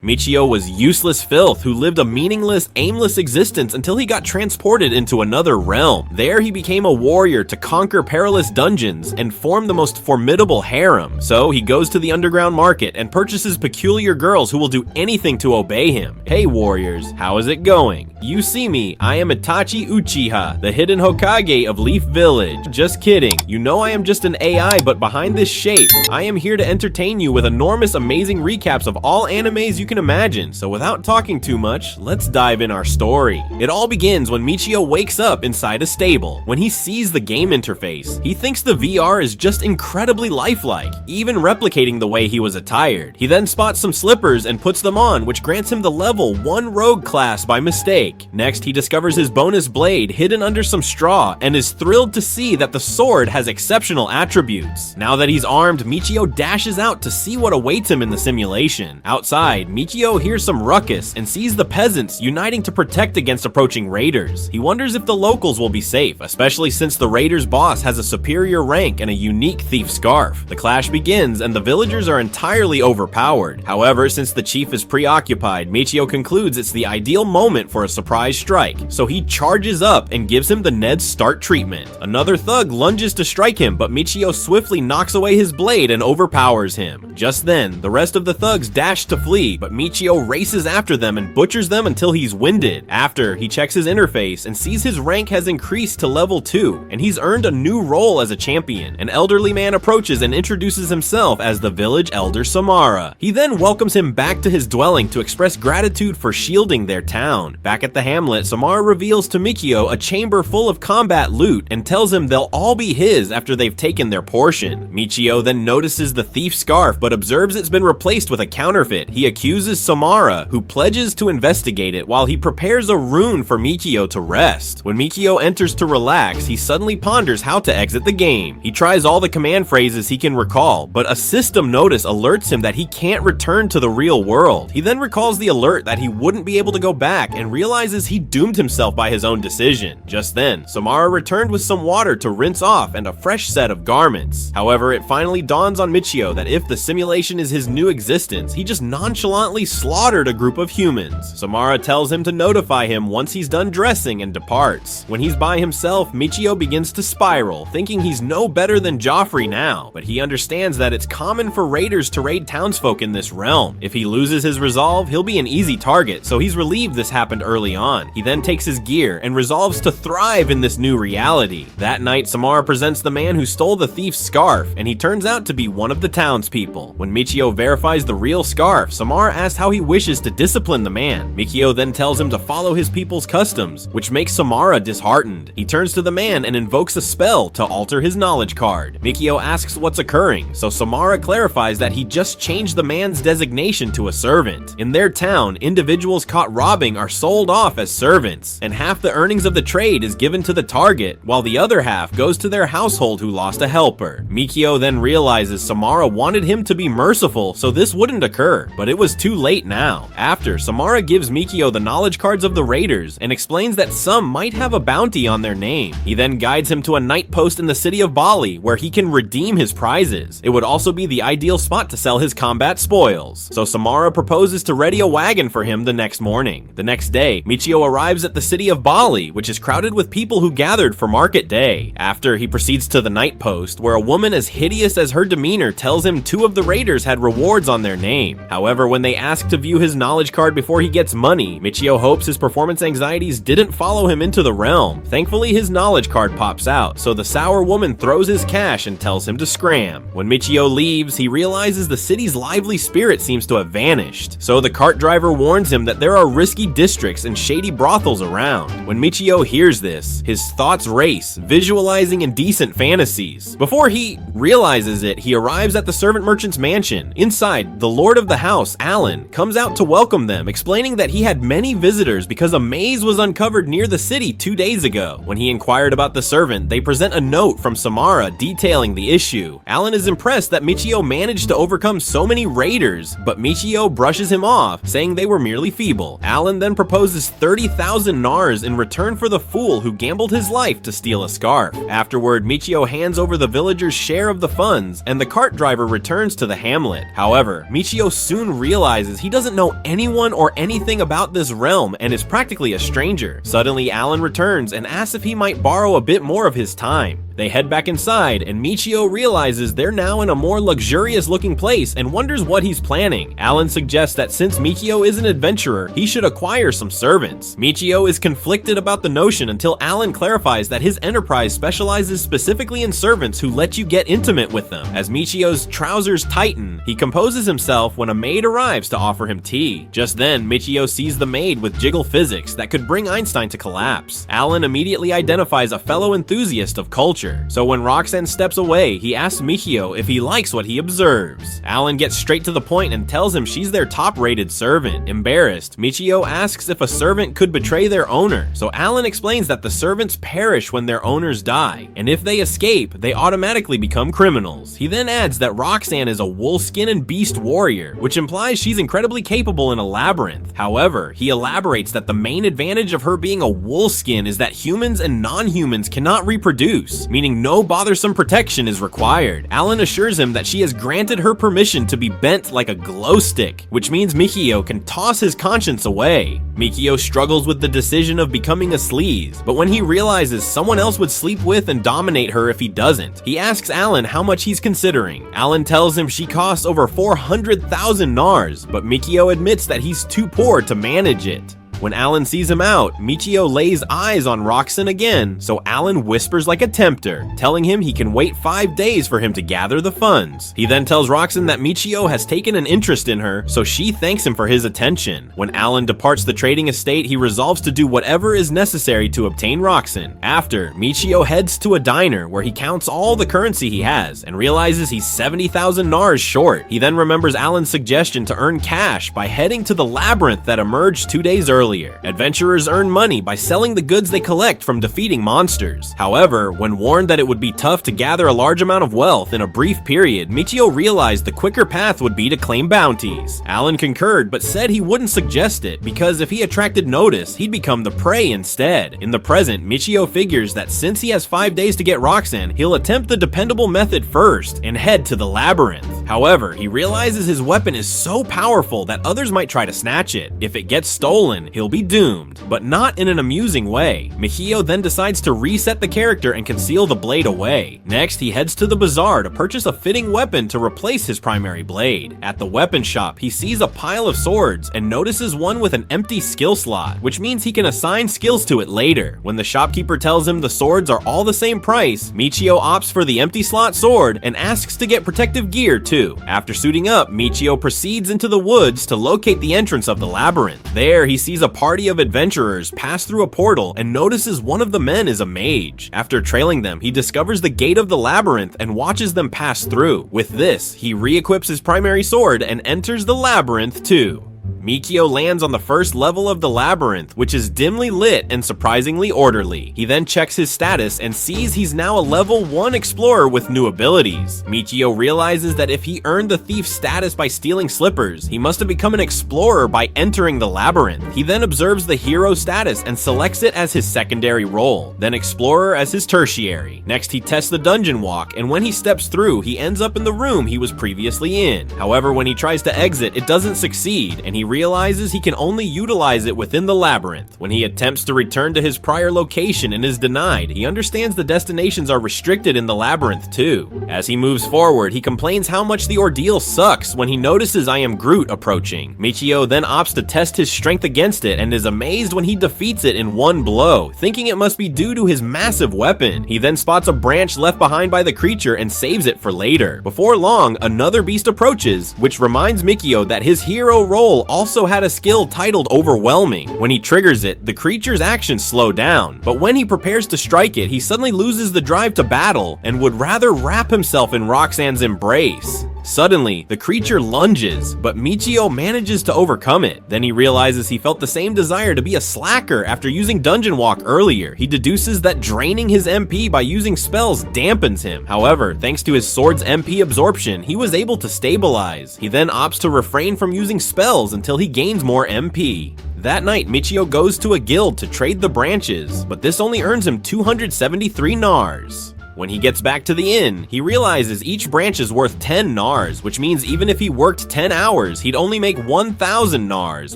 Michio was useless filth who lived a meaningless, aimless existence until he got transported into another realm. There he became a warrior to conquer perilous dungeons and form the most formidable harem. So he goes to the underground market and purchases peculiar girls who will do anything to obey him. Hey warriors, how is it going? You see me, I am Itachi Uchiha, the hidden Hokage of Leaf Village. Just kidding, you know I am just an AI, but behind this shape, I am here to entertain you with enormous, amazing recaps of all animes you can imagine. So without talking too much, let's dive in our story. It all begins when Michio wakes up inside a stable. When he sees the game interface, he thinks the VR is just incredibly lifelike, even replicating the way he was attired. He then spots some slippers and puts them on, which grants him the level 1 rogue class by mistake. Next, he discovers his bonus blade hidden under some straw and is thrilled to see that the sword has exceptional attributes. Now that he's armed, Michio dashes out to see what awaits him in the simulation. Outside, Michio hears some ruckus and sees the peasants uniting to protect against approaching raiders. He wonders if the locals will be safe, especially since the raiders' boss has a superior rank and a unique thief scarf. The clash begins and the villagers are entirely overpowered. However, since the chief is preoccupied, Michio concludes it's the ideal moment for a surprise strike, so he charges up and gives him the Ned Stark treatment. Another thug lunges to strike him, but Michio swiftly knocks away his blade and overpowers him. Just then, the rest of the thugs dash to flee, but Michio races after them and butchers them until he's winded. After, he checks his interface and sees his rank has increased to level 2, and he's earned a new role as a champion. An elderly man approaches and introduces himself as the village elder Samara. He then welcomes him back to his dwelling to express gratitude for shielding their town. Back at the hamlet, Samara reveals to Michio a chamber full of combat loot and tells him they'll all be his after they've taken their portion. Michio then notices the thief scarf but observes it's been replaced with a counterfeit. He accuses Samara, who pledges to investigate it while he prepares a rune for Michio to rest. When Michio enters to relax, he suddenly ponders how to exit the game. He tries all the command phrases he can recall, but a system notice alerts him that he can't return to the real world. He then recalls the alert that he wouldn't be able to go back and realizes he doomed himself by his own decision. Just then, Samara returned with some water to rinse off and a fresh set of garments. However, it finally dawns on Michio that if the simulation is his new existence, he just nonchalantly slaughtered a group of humans. Samara tells him to notify him once he's done dressing and departs. When he's by himself, Michio begins to spiral, thinking he's no better than Joffrey now, but he understands that it's common for raiders to raid townsfolk in this realm. If he loses his resolve, he'll be an easy target, so he's relieved this happened early on. He then takes his gear and resolves to thrive in this new reality. That night, Samara presents the man who stole the thief's scarf, and he turns out to be one of the townspeople. When Michio verifies the real scarf, Samara asks how he wishes to discipline the man. Michio then tells him to follow his people's customs, which makes Samara disheartened. He turns to the man and invokes a spell to alter his knowledge card. Michio asks what's occurring, so Samara clarifies that he just changed the man's designation to a servant. In their town, individuals caught robbing are sold off as servants, and half the earnings of the trade is given to the target, while the other half goes to their household who lost a helper. Michio then realizes Samara wanted him to be merciful so this wouldn't occur, but it was too late now. After, Samara gives Michio the knowledge cards of the raiders and explains that some might have a bounty on their name. He then guides him to a night post in the city of Bali where he can redeem his prizes. It would also be the ideal spot to sell his combat spoils. So Samara proposes to ready a wagon for him the next morning. The next day, Michio arrives at the city of Bali, which is crowded with people who gathered for market day. After, he proceeds to the night post where a woman as hideous as her demeanor tells him 2 of the raiders had rewards on their name. However, when they ask to view his knowledge card before he gets money, Michio hopes his performance anxieties didn't follow him into the realm. Thankfully, his knowledge card pops out, so the sour woman throws his cash and tells him to scram. When Michio leaves, he realizes the city's lively spirit seems to have vanished, so the cart driver warns him that there are risky districts and shady brothels around. When Michio hears this, his thoughts race, visualizing indecent fantasies. Before he realizes it, he arrives at the servant merchant's mansion. Inside, the lord of the house, Alan, comes out to welcome them, explaining that he had many visitors because a maze was uncovered near the city 2 days ago. When he inquired about the servant, they present a note from Samara detailing the issue. Alan is impressed that Michio managed to overcome so many raiders, but Michio brushes him off, saying they were merely feeble. Alan then proposes 30,000 nars in return for the fool who gambled his life to steal a scarf. Afterward, Michio hands over the villagers' share of the funds, and the cart driver returns to the hamlet. However, Michio soon realizes realizes he doesn't know anyone or anything about this realm and is practically a stranger. Suddenly, Alan returns and asks if he might borrow a bit more of his time. They head back inside, and Michio realizes they're now in a more luxurious-looking place and wonders what he's planning. Alan suggests that since Michio is an adventurer, he should acquire some servants. Michio is conflicted about the notion until Alan clarifies that his enterprise specializes specifically in servants who let you get intimate with them. As Michio's trousers tighten, he composes himself when a maid arrives to offer him tea. Just then, Michio sees the maid with jiggle physics that could bring Einstein to collapse. Alan immediately identifies a fellow enthusiast of culture. So when Roxanne steps away, he asks Michio if he likes what he observes. Alan gets straight to the point and tells him she's their top-rated servant. Embarrassed, Michio asks if a servant could betray their owner, so Alan explains that the servants perish when their owners die, and if they escape, they automatically become criminals. He then adds that Roxanne is a wolfskin and beast warrior, which implies she's incredibly capable in a labyrinth. However, he elaborates that the main advantage of her being a wolfskin is that humans and non-humans cannot reproduce, meaning no bothersome protection is required. Alan assures him that she has granted her permission to be bent like a glow stick, which means Michio can toss his conscience away. Michio struggles with the decision of becoming a sleaze, but when he realizes someone else would sleep with and dominate her if he doesn't, he asks Alan how much he's considering. Alan tells him she costs over 400,000 nars, but Michio admits that he's too poor to manage it. When Alan sees him out, Michio lays eyes on Roxanne again, so Alan whispers like a tempter, telling him he can wait 5 days for him to gather the funds. He then tells Roxanne that Michio has taken an interest in her, so she thanks him for his attention. When Alan departs the trading estate, he resolves to do whatever is necessary to obtain Roxanne. After, Michio heads to a diner where he counts all the currency he has and realizes he's 70,000 nars short. He then remembers Alan's suggestion to earn cash by heading to the labyrinth that emerged 2 days earlier. Adventurers earn money by selling the goods they collect from defeating monsters. However, when warned that it would be tough to gather a large amount of wealth in a brief period, Michio realized the quicker path would be to claim bounties. Alan concurred, but said he wouldn't suggest it because if he attracted notice, he'd become the prey instead. In the present, Michio figures that since he has 5 days to get Roxanne, he'll attempt the dependable method first and head to the labyrinth. However, he realizes his weapon is so powerful that others might try to snatch it. If it gets stolen, he'll be doomed, but not in an amusing way. Michio then decides to reset the character and conceal the blade away. Next, he heads to the bazaar to purchase a fitting weapon to replace his primary blade. At the weapon shop, he sees a pile of swords and notices one with an empty skill slot, which means he can assign skills to it later. When the shopkeeper tells him the swords are all the same price, Michio opts for the empty slot sword and asks to get protective gear too. After suiting up, Michio proceeds into the woods to locate the entrance of the labyrinth. There, he sees a party of adventurers pass through a portal and notices one of the men is a mage. After trailing them, he discovers the gate of the labyrinth and watches them pass through. With this, he re-equips his primary sword and enters the labyrinth too. Michio lands on the first level of the labyrinth, which is dimly lit and surprisingly orderly. He then checks his status and sees he's now a level 1 explorer with new abilities. Michio realizes that if he earned the thief status by stealing slippers, he must have become an explorer by entering the labyrinth. He then observes the hero status and selects it as his secondary role, then explorer as his tertiary. Next, he tests the dungeon walk, and when he steps through, he ends up in the room he was previously in. However, when he tries to exit, it doesn't succeed, and he realizes he can only utilize it within the labyrinth. When he attempts to return to his prior location and is denied, he understands the destinations are restricted in the labyrinth too. As he moves forward, he complains how much the ordeal sucks when he notices I Am Groot approaching. Michio then opts to test his strength against it and is amazed when he defeats it in one blow, thinking it must be due to his massive weapon. He then spots a branch left behind by the creature and saves it for later. Before long, another beast approaches, which reminds Michio that his hero role also had a skill titled Overwhelming. When he triggers it, the creature's actions slow down, but when he prepares to strike it, he suddenly loses the drive to battle and would rather wrap himself in Roxanne's embrace. Suddenly, the creature lunges, but Michio manages to overcome it. Then he realizes he felt the same desire to be a slacker after using Dungeon Walk earlier. He deduces that draining his MP by using spells dampens him. However, thanks to his sword's MP absorption, he was able to stabilize. He then opts to refrain from using spells until he gains more MP. That night, Michio goes to a guild to trade the branches, but this only earns him 273 nars. When he gets back to the inn, he realizes each branch is worth 10 nars, which means even if he worked 10 hours, he'd only make 1,000 nars,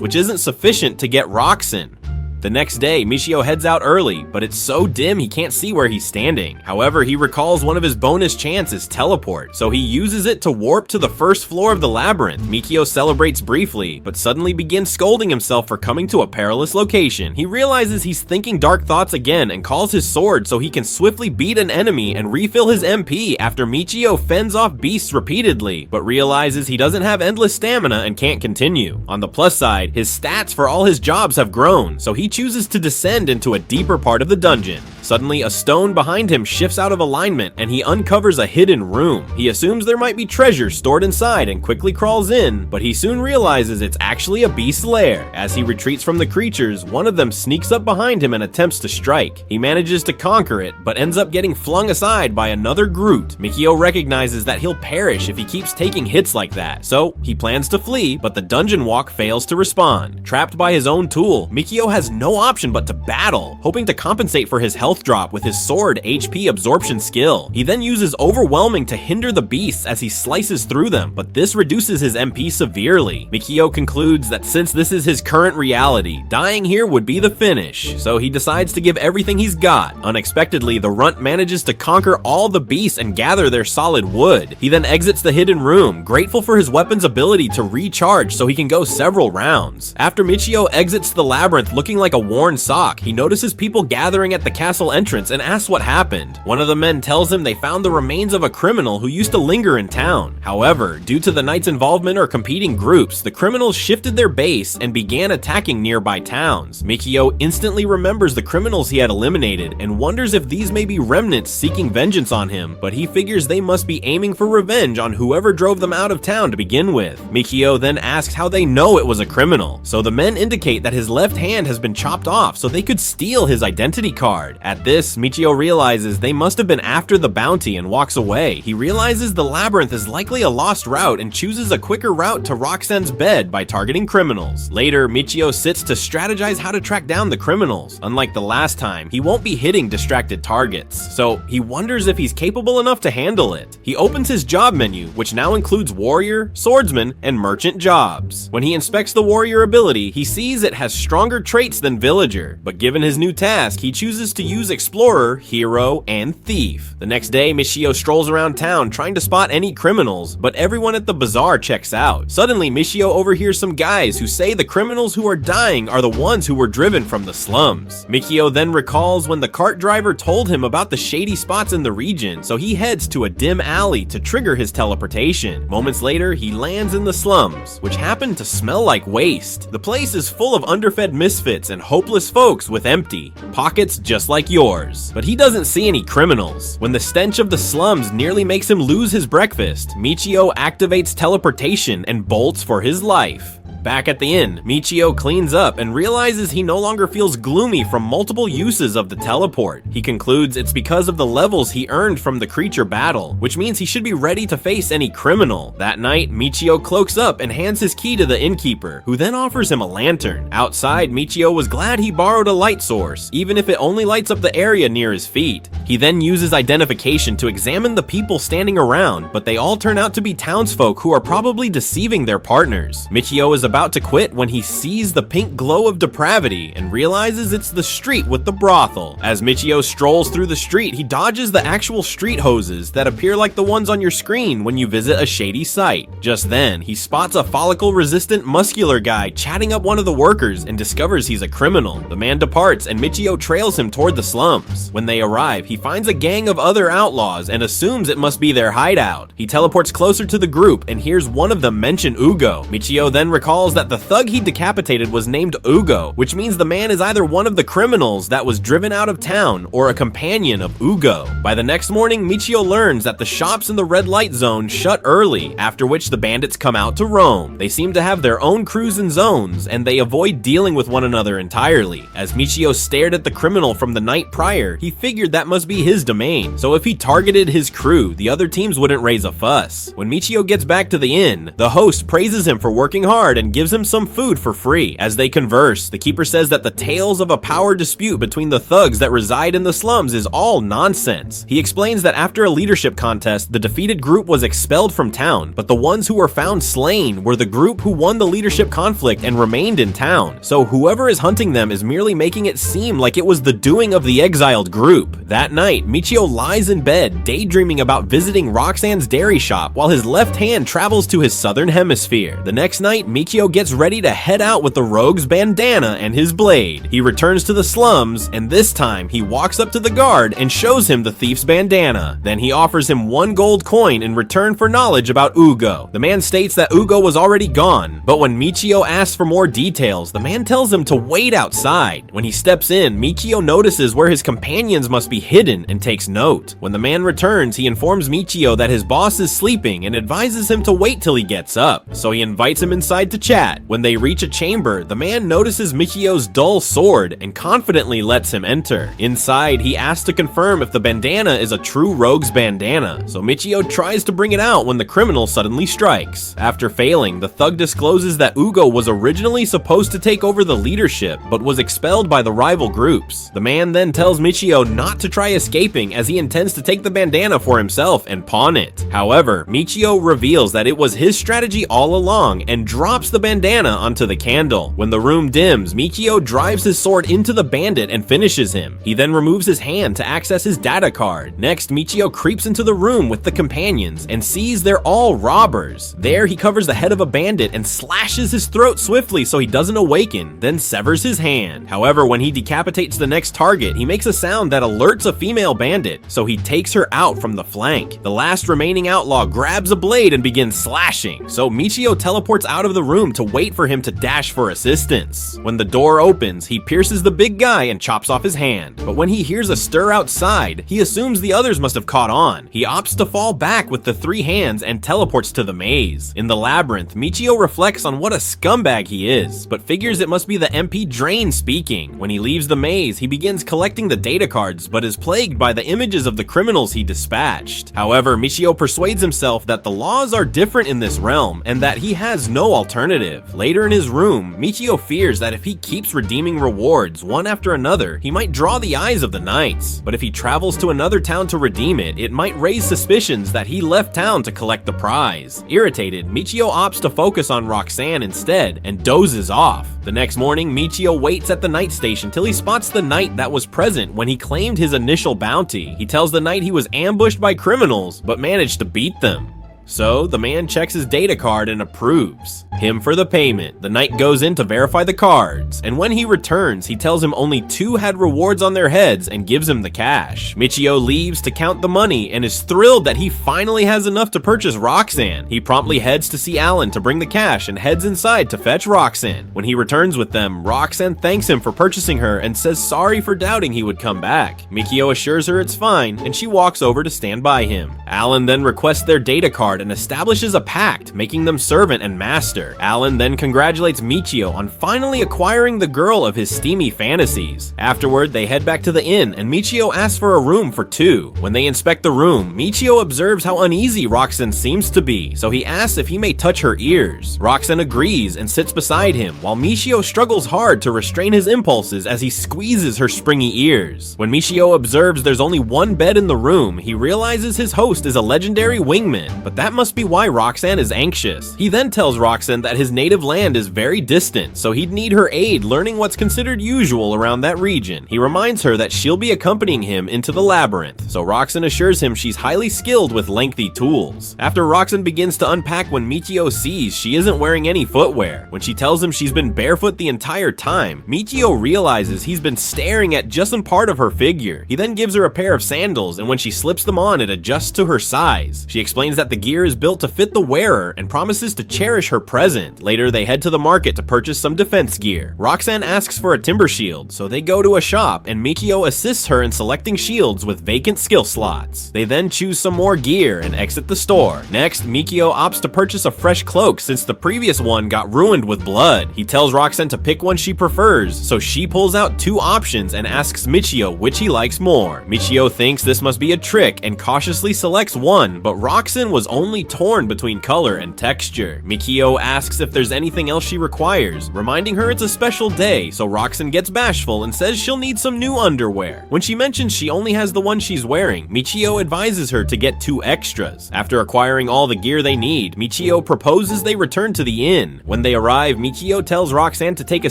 which isn't sufficient to get Roxen. The next day, Michio heads out early, but it's so dim he can't see where he's standing. However, he recalls one of his bonus chances, teleport, so he uses it to warp to the first floor of the labyrinth. Mikio celebrates briefly, but suddenly begins scolding himself for coming to a perilous location. He realizes he's thinking dark thoughts again and calls his sword so he can swiftly beat an enemy and refill his MP after Michio fends off beasts repeatedly, but realizes he doesn't have endless stamina and can't continue. On the plus side, his stats for all his jobs have grown, so he chooses to descend into a deeper part of the dungeon. Suddenly, a stone behind him shifts out of alignment and he uncovers a hidden room. He assumes there might be treasure stored inside and quickly crawls in, but he soon realizes it's actually a beast's lair. As he retreats from the creatures, one of them sneaks up behind him and attempts to strike. He manages to conquer it, but ends up getting flung aside by another Groot. Mikio recognizes that he'll perish if he keeps taking hits like that, so he plans to flee, but the dungeon walk fails to respond. Trapped by his own tool, Mikio has no option but to battle, hoping to compensate for his health drop with his sword HP absorption skill. He then uses overwhelming to hinder the beasts as he slices through them, but this reduces his MP severely. Mikio concludes that since this is his current reality, dying here would be the finish, so he decides to give everything he's got. Unexpectedly, the runt manages to conquer all the beasts and gather their solid wood. He then exits the hidden room, grateful for his weapon's ability to recharge so he can go several rounds. After Michio exits the labyrinth looking like a worn sock, he notices people gathering at the castle entrance and asks what happened. One of the men tells him they found the remains of a criminal who used to linger in town. However, due to the knight's involvement or competing groups, the criminals shifted their base and began attacking nearby towns. Mikio instantly remembers the criminals he had eliminated and wonders if these may be remnants seeking vengeance on him, but he figures they must be aiming for revenge on whoever drove them out of town to begin with. Mikio then asks how they know it was a criminal, so the men indicate that his left hand has been chopped off so they could steal his identity card. At this, Michio realizes they must have been after the bounty and walks away. He realizes the labyrinth is likely a lost route and chooses a quicker route to Roxanne's bed by targeting criminals. Later, Michio sits to strategize how to track down the criminals. Unlike the last time, he won't be hitting distracted targets, so he wonders if he's capable enough to handle it. He opens his job menu, which now includes warrior, swordsman, and merchant jobs. When he inspects the warrior ability, he sees it has stronger traits than villager, but given his new task, he chooses to use explorer, hero, and thief. The next day, Michio strolls around town trying to spot any criminals, but everyone at the bazaar checks out. Suddenly, Michio overhears some guys who say the criminals who are dying are the ones who were driven from the slums. Mikio then recalls when the cart driver told him about the shady spots in the region, so he heads to a dim alley to trigger his teleportation. Moments later, he lands in the slums, which happen to smell like waste. The place is full of underfed misfits and hopeless folks with empty pockets just like yours. But he doesn't see any criminals. When the stench of the slums nearly makes him lose his breakfast, Michio activates teleportation and bolts for his life. Back at the inn, Michio cleans up and realizes he no longer feels gloomy from multiple uses of the teleport. He concludes it's because of the levels he earned from the creature battle, which means he should be ready to face any criminal. That night, Michio cloaks up and hands his key to the innkeeper, who then offers him a lantern. Outside, Michio was glad he borrowed a light source, even if it only lights up the area near his feet. He then uses identification to examine the people standing around, but they all turn out to be townsfolk who are probably deceiving their partners. Michio is about to quit when he sees the pink glow of depravity and realizes it's the street with the brothel. As Michio strolls through the street, he dodges the actual street hoses that appear like the ones on your screen when you visit a shady site. Just then, he spots a follicle-resistant muscular guy chatting up one of the workers and discovers he's a criminal. The man departs and Michio trails him toward the slums. When they arrive, he finds a gang of other outlaws and assumes it must be their hideout. He teleports closer to the group and hears one of them mention Ugo. Michio then recalls that the thug he decapitated was named Ugo, which means the man is either one of the criminals that was driven out of town or a companion of Ugo. By the next morning, Michio learns that the shops in the red light zone shut early, after which the bandits come out to roam. They seem to have their own crews and zones, and they avoid dealing with one another entirely. As Michio stared at the criminal from the night prior, he figured that must be his domain, so if he targeted his crew, the other teams wouldn't raise a fuss. When Michio gets back to the inn, the host praises him for working hard and gives him some food for free. As they converse, the keeper says that the tales of a power dispute between the thugs that reside in the slums is all nonsense. He explains that after a leadership contest, the defeated group was expelled from town, but the ones who were found slain were the group who won the leadership conflict and remained in town. So whoever is hunting them is merely making it seem like it was the doing of the exiled group. That night, Michio lies in bed, daydreaming about visiting Roxanne's dairy shop while his left hand travels to his southern hemisphere. The next night, Michio gets ready to head out with the rogue's bandana and his blade. He returns to the slums, and this time he walks up to the guard and shows him the thief's bandana. Then he offers him 1 gold coin in return for knowledge about Ugo. The man states that Ugo was already gone, but when Michio asks for more details, the man tells him to wait outside. When he steps in, Michio notices where his companions must be hidden and takes note. When the man returns, he informs Michio that his boss is sleeping and advises him to wait till he gets up, so he invites him inside to chat. When they reach a chamber, the man notices Michio's dull sword and confidently lets him enter. Inside, he asks to confirm if the bandana is a true rogue's bandana, so Michio tries to bring it out when the criminal suddenly strikes. After failing, the thug discloses that Ugo was originally supposed to take over the leadership, but was expelled by the rival groups. The man then tells Michio not to try escaping as he intends to take the bandana for himself and pawn it. However, Michio reveals that it was his strategy all along and drops the bandana onto the candle. When the room dims, Michio drives his sword into the bandit and finishes him. He then removes his hand to access his data card. Next, Michio creeps into the room with the companions and sees they're all robbers. There, he covers the head of a bandit and slashes his throat swiftly so he doesn't awaken, then severs his hand. However, when he decapitates the next target, he makes a sound that alerts a female bandit, so he takes her out from the flank. The last remaining outlaw grabs a blade and begins slashing, so Michio teleports out of the room to wait for him to dash for assistance. When the door opens, he pierces the big guy and chops off his hand, but when he hears a stir outside, he assumes the others must have caught on. He opts to fall back with the 3 hands and teleports to the maze. In the labyrinth, Michio reflects on what a scumbag he is, but figures it must be the MP Drain speaking. When he leaves the maze, he begins collecting the data cards, but is plagued by the images of the criminals he dispatched. However, Michio persuades himself that the laws are different in this realm and that he has no alternative. Later in his room, Michio fears that if he keeps redeeming rewards one after another, he might draw the eyes of the knights. But if he travels to another town to redeem it, it might raise suspicions that he left town to collect the prize. Irritated, Michio opts to focus on Roxanne instead and dozes off. The next morning, Michio waits at the night station till he spots the knight that was present when he claimed his initial bounty. He tells the knight he was ambushed by criminals, but managed to beat them. So, the man checks his data card and approves him for the payment. The knight goes in to verify the cards, and when he returns, he tells him only 2 had rewards on their heads and gives him the cash. Michio leaves to count the money and is thrilled that he finally has enough to purchase Roxanne. He promptly heads to see Alan to bring the cash and heads inside to fetch Roxanne. When he returns with them, Roxanne thanks him for purchasing her and says sorry for doubting he would come back. Michio assures her it's fine, and she walks over to stand by him. Alan then requests their data card and establishes a pact, making them servant and master. Alan then congratulates Michio on finally acquiring the girl of his steamy fantasies. Afterward, they head back to the inn, and Michio asks for a room for 2. When they inspect the room, Michio observes how uneasy Roxanne seems to be, so he asks if he may touch her ears. Roxanne agrees and sits beside him, while Michio struggles hard to restrain his impulses as he squeezes her springy ears. When Michio observes there's only 1 bed in the room, he realizes his host is a legendary wingman, but that must be why Roxanne is anxious. He then tells Roxanne that his native land is very distant, so he'd need her aid learning what's considered usual around that region. He reminds her that she'll be accompanying him into the labyrinth, so Roxanne assures him she's highly skilled with lengthy tools. After Roxanne begins to unpack when Michio sees she isn't wearing any footwear. When she tells him she's been barefoot the entire time, Michio realizes he's been staring at just in part of her figure. He then gives her a pair of sandals, and when she slips them on, it adjusts to her size. She explains that the gear is built to fit the wearer and promises to cherish her present. Later, they head to the market to purchase some defense gear. Roxanne asks for a timber shield, so they go to a shop, and Michio assists her in selecting shields with vacant skill slots. They then choose some more gear and exit the store. Next, Michio opts to purchase a fresh cloak since the previous one got ruined with blood. He tells Roxanne to pick one she prefers, so she pulls out 2 options and asks Michio which he likes more. Michio thinks this must be a trick and cautiously selects one, but Roxanne was only only torn between color and texture. Mikio asks if there's anything else she requires, reminding her it's a special day, so Roxanne gets bashful and says she'll need some new underwear. When she mentions she only has the one she's wearing, Michio advises her to get 2 extras. After acquiring all the gear they need, Michio proposes they return to the inn. When they arrive, Michio tells Roxanne to take a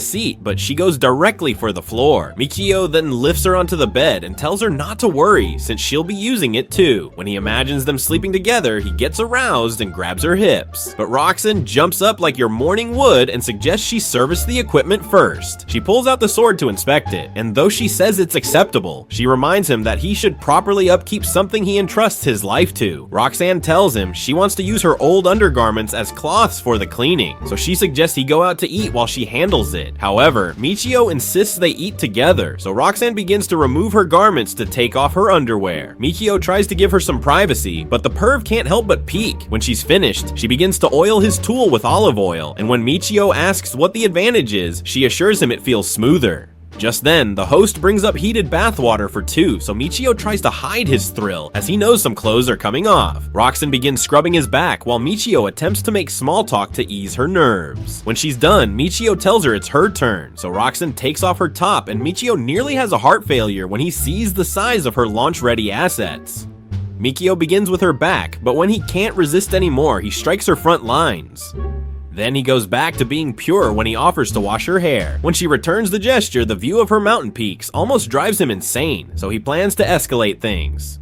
seat, but she goes directly for the floor. Michio then lifts her onto the bed and tells her not to worry, since she'll be using it too. When he imagines them sleeping together, he gets aroused and grabs her hips. But Roxanne jumps up like your morning wood and suggests she service the equipment first. She pulls out the sword to inspect it, and though she says it's acceptable, she reminds him that he should properly upkeep something he entrusts his life to. Roxanne tells him she wants to use her old undergarments as cloths for the cleaning, so she suggests he go out to eat while she handles it. However, Michio insists they eat together, so Roxanne begins to remove her garments to take off her underwear. Michio tries to give her some privacy, but the perv can't help but peek. When she's finished, she begins to oil his tool with olive oil, and when Michio asks what the advantage is, she assures him it feels smoother. Just then, the host brings up heated bathwater for 2, so Michio tries to hide his thrill, as he knows some clothes are coming off. Roxanne begins scrubbing his back, while Michio attempts to make small talk to ease her nerves. When she's done, Michio tells her it's her turn, so Roxanne takes off her top, and Michio nearly has a heart failure when he sees the size of her launch-ready assets. Michio begins with her back, but when he can't resist anymore, he strikes her front lines. Then he goes back to being pure when he offers to wash her hair. When she returns the gesture, the view of her mountain peaks almost drives him insane, so he plans to escalate things.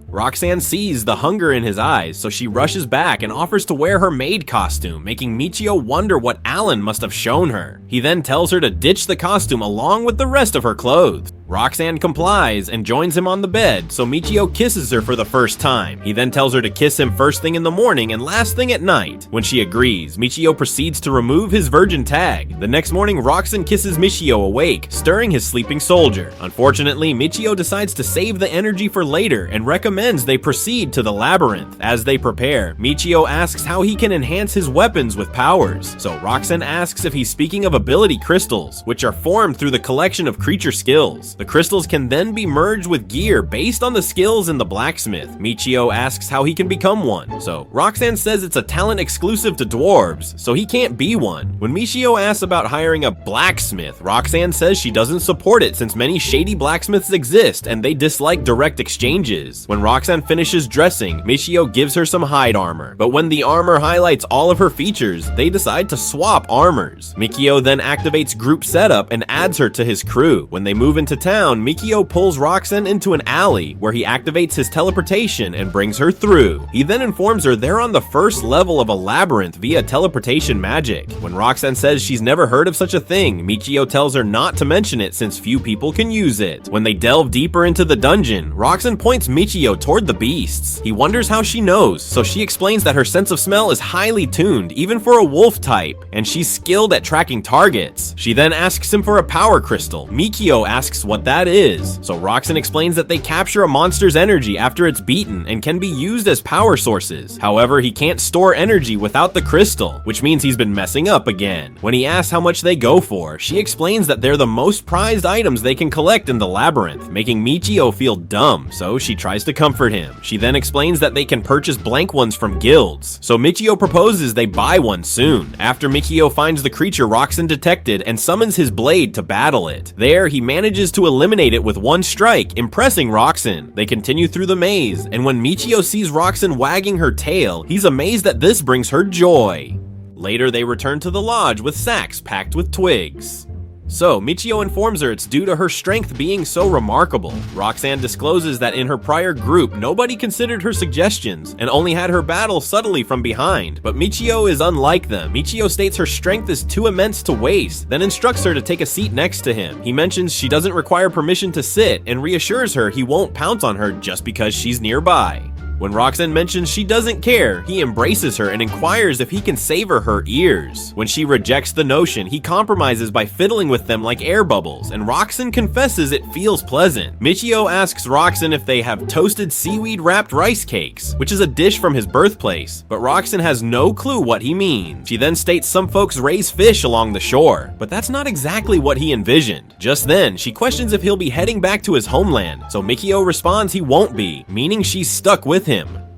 Roxanne sees the hunger in his eyes, so she rushes back and offers to wear her maid costume, making Michio wonder what Alan must have shown her. He then tells her to ditch the costume along with the rest of her clothes. Roxanne complies and joins him on the bed, so Michio kisses her for the first time. He then tells her to kiss him first thing in the morning and last thing at night. When she agrees, Michio proceeds to remove his virgin tag. The next morning, Roxanne kisses Michio awake, stirring his sleeping soldier. Unfortunately, Michio decides to save the energy for later and recommends they proceed to the labyrinth. As they prepare, Michio asks how he can enhance his weapons with powers, so Roxanne asks if he's speaking of ability crystals, which are formed through the collection of creature skills. The crystals can then be merged with gear based on the skills in the blacksmith. Michio asks how he can become one, so Roxanne says it's a talent exclusive to dwarves, so he can't be one. When Michio asks about hiring a blacksmith, Roxanne says she doesn't support it since many shady blacksmiths exist and they dislike direct exchanges. When Roxanne finishes dressing, Michio gives her some hide armor, but when the armor highlights all of her features, they decide to swap armors. Michio then activates group setup and adds her to his crew. When they move into town, Michio pulls Roxanne into an alley where he activates his teleportation and brings her through. He then informs her they're on the first level of a labyrinth via teleportation magic. When Roxanne says she's never heard of such a thing, Michio tells her not to mention it since few people can use it. When they delve deeper into the dungeon, Roxanne points Michio toward the beasts. He wonders how she knows, so she explains that her sense of smell is highly tuned, even for a wolf type, and she's skilled at tracking targets. She then asks him for a power crystal. Michio asks what that is, so Roxanne explains that they capture a monster's energy after it's beaten and can be used as power sources. However, he can't store energy without the crystal, which means he's been messing up again. When he asks how much they go for, she explains that they're the most prized items they can collect in the labyrinth, making Michio feel dumb, so she tries to comfort him. She then explains that they can purchase blank ones from guilds, so Michio proposes they buy one soon. After Michio finds the creature Roxanne detected and summons his blade to battle it. There, he manages to eliminate it with one strike, impressing Roxanne. They continue through the maze, and when Michio sees Roxanne wagging her tail, he's amazed that this brings her joy. Later, they return to the lodge with sacks packed with twigs. So, Michio informs her it's due to her strength being so remarkable. Roxanne discloses that in her prior group, nobody considered her suggestions and only had her battle subtly from behind. But Michio is unlike them. Michio states her strength is too immense to waste, then instructs her to take a seat next to him. He mentions she doesn't require permission to sit and reassures her he won't pounce on her just because she's nearby. When Roxanne mentions she doesn't care, he embraces her and inquires if he can savor her ears. When she rejects the notion, he compromises by fiddling with them like air bubbles, and Roxanne confesses it feels pleasant. Michio asks Roxanne if they have toasted seaweed-wrapped rice cakes, which is a dish from his birthplace, but Roxanne has no clue what he means. She then states some folks raise fish along the shore, but that's not exactly what he envisioned. Just then, she questions if he'll be heading back to his homeland, so Michio responds he won't be, meaning she's stuck with him.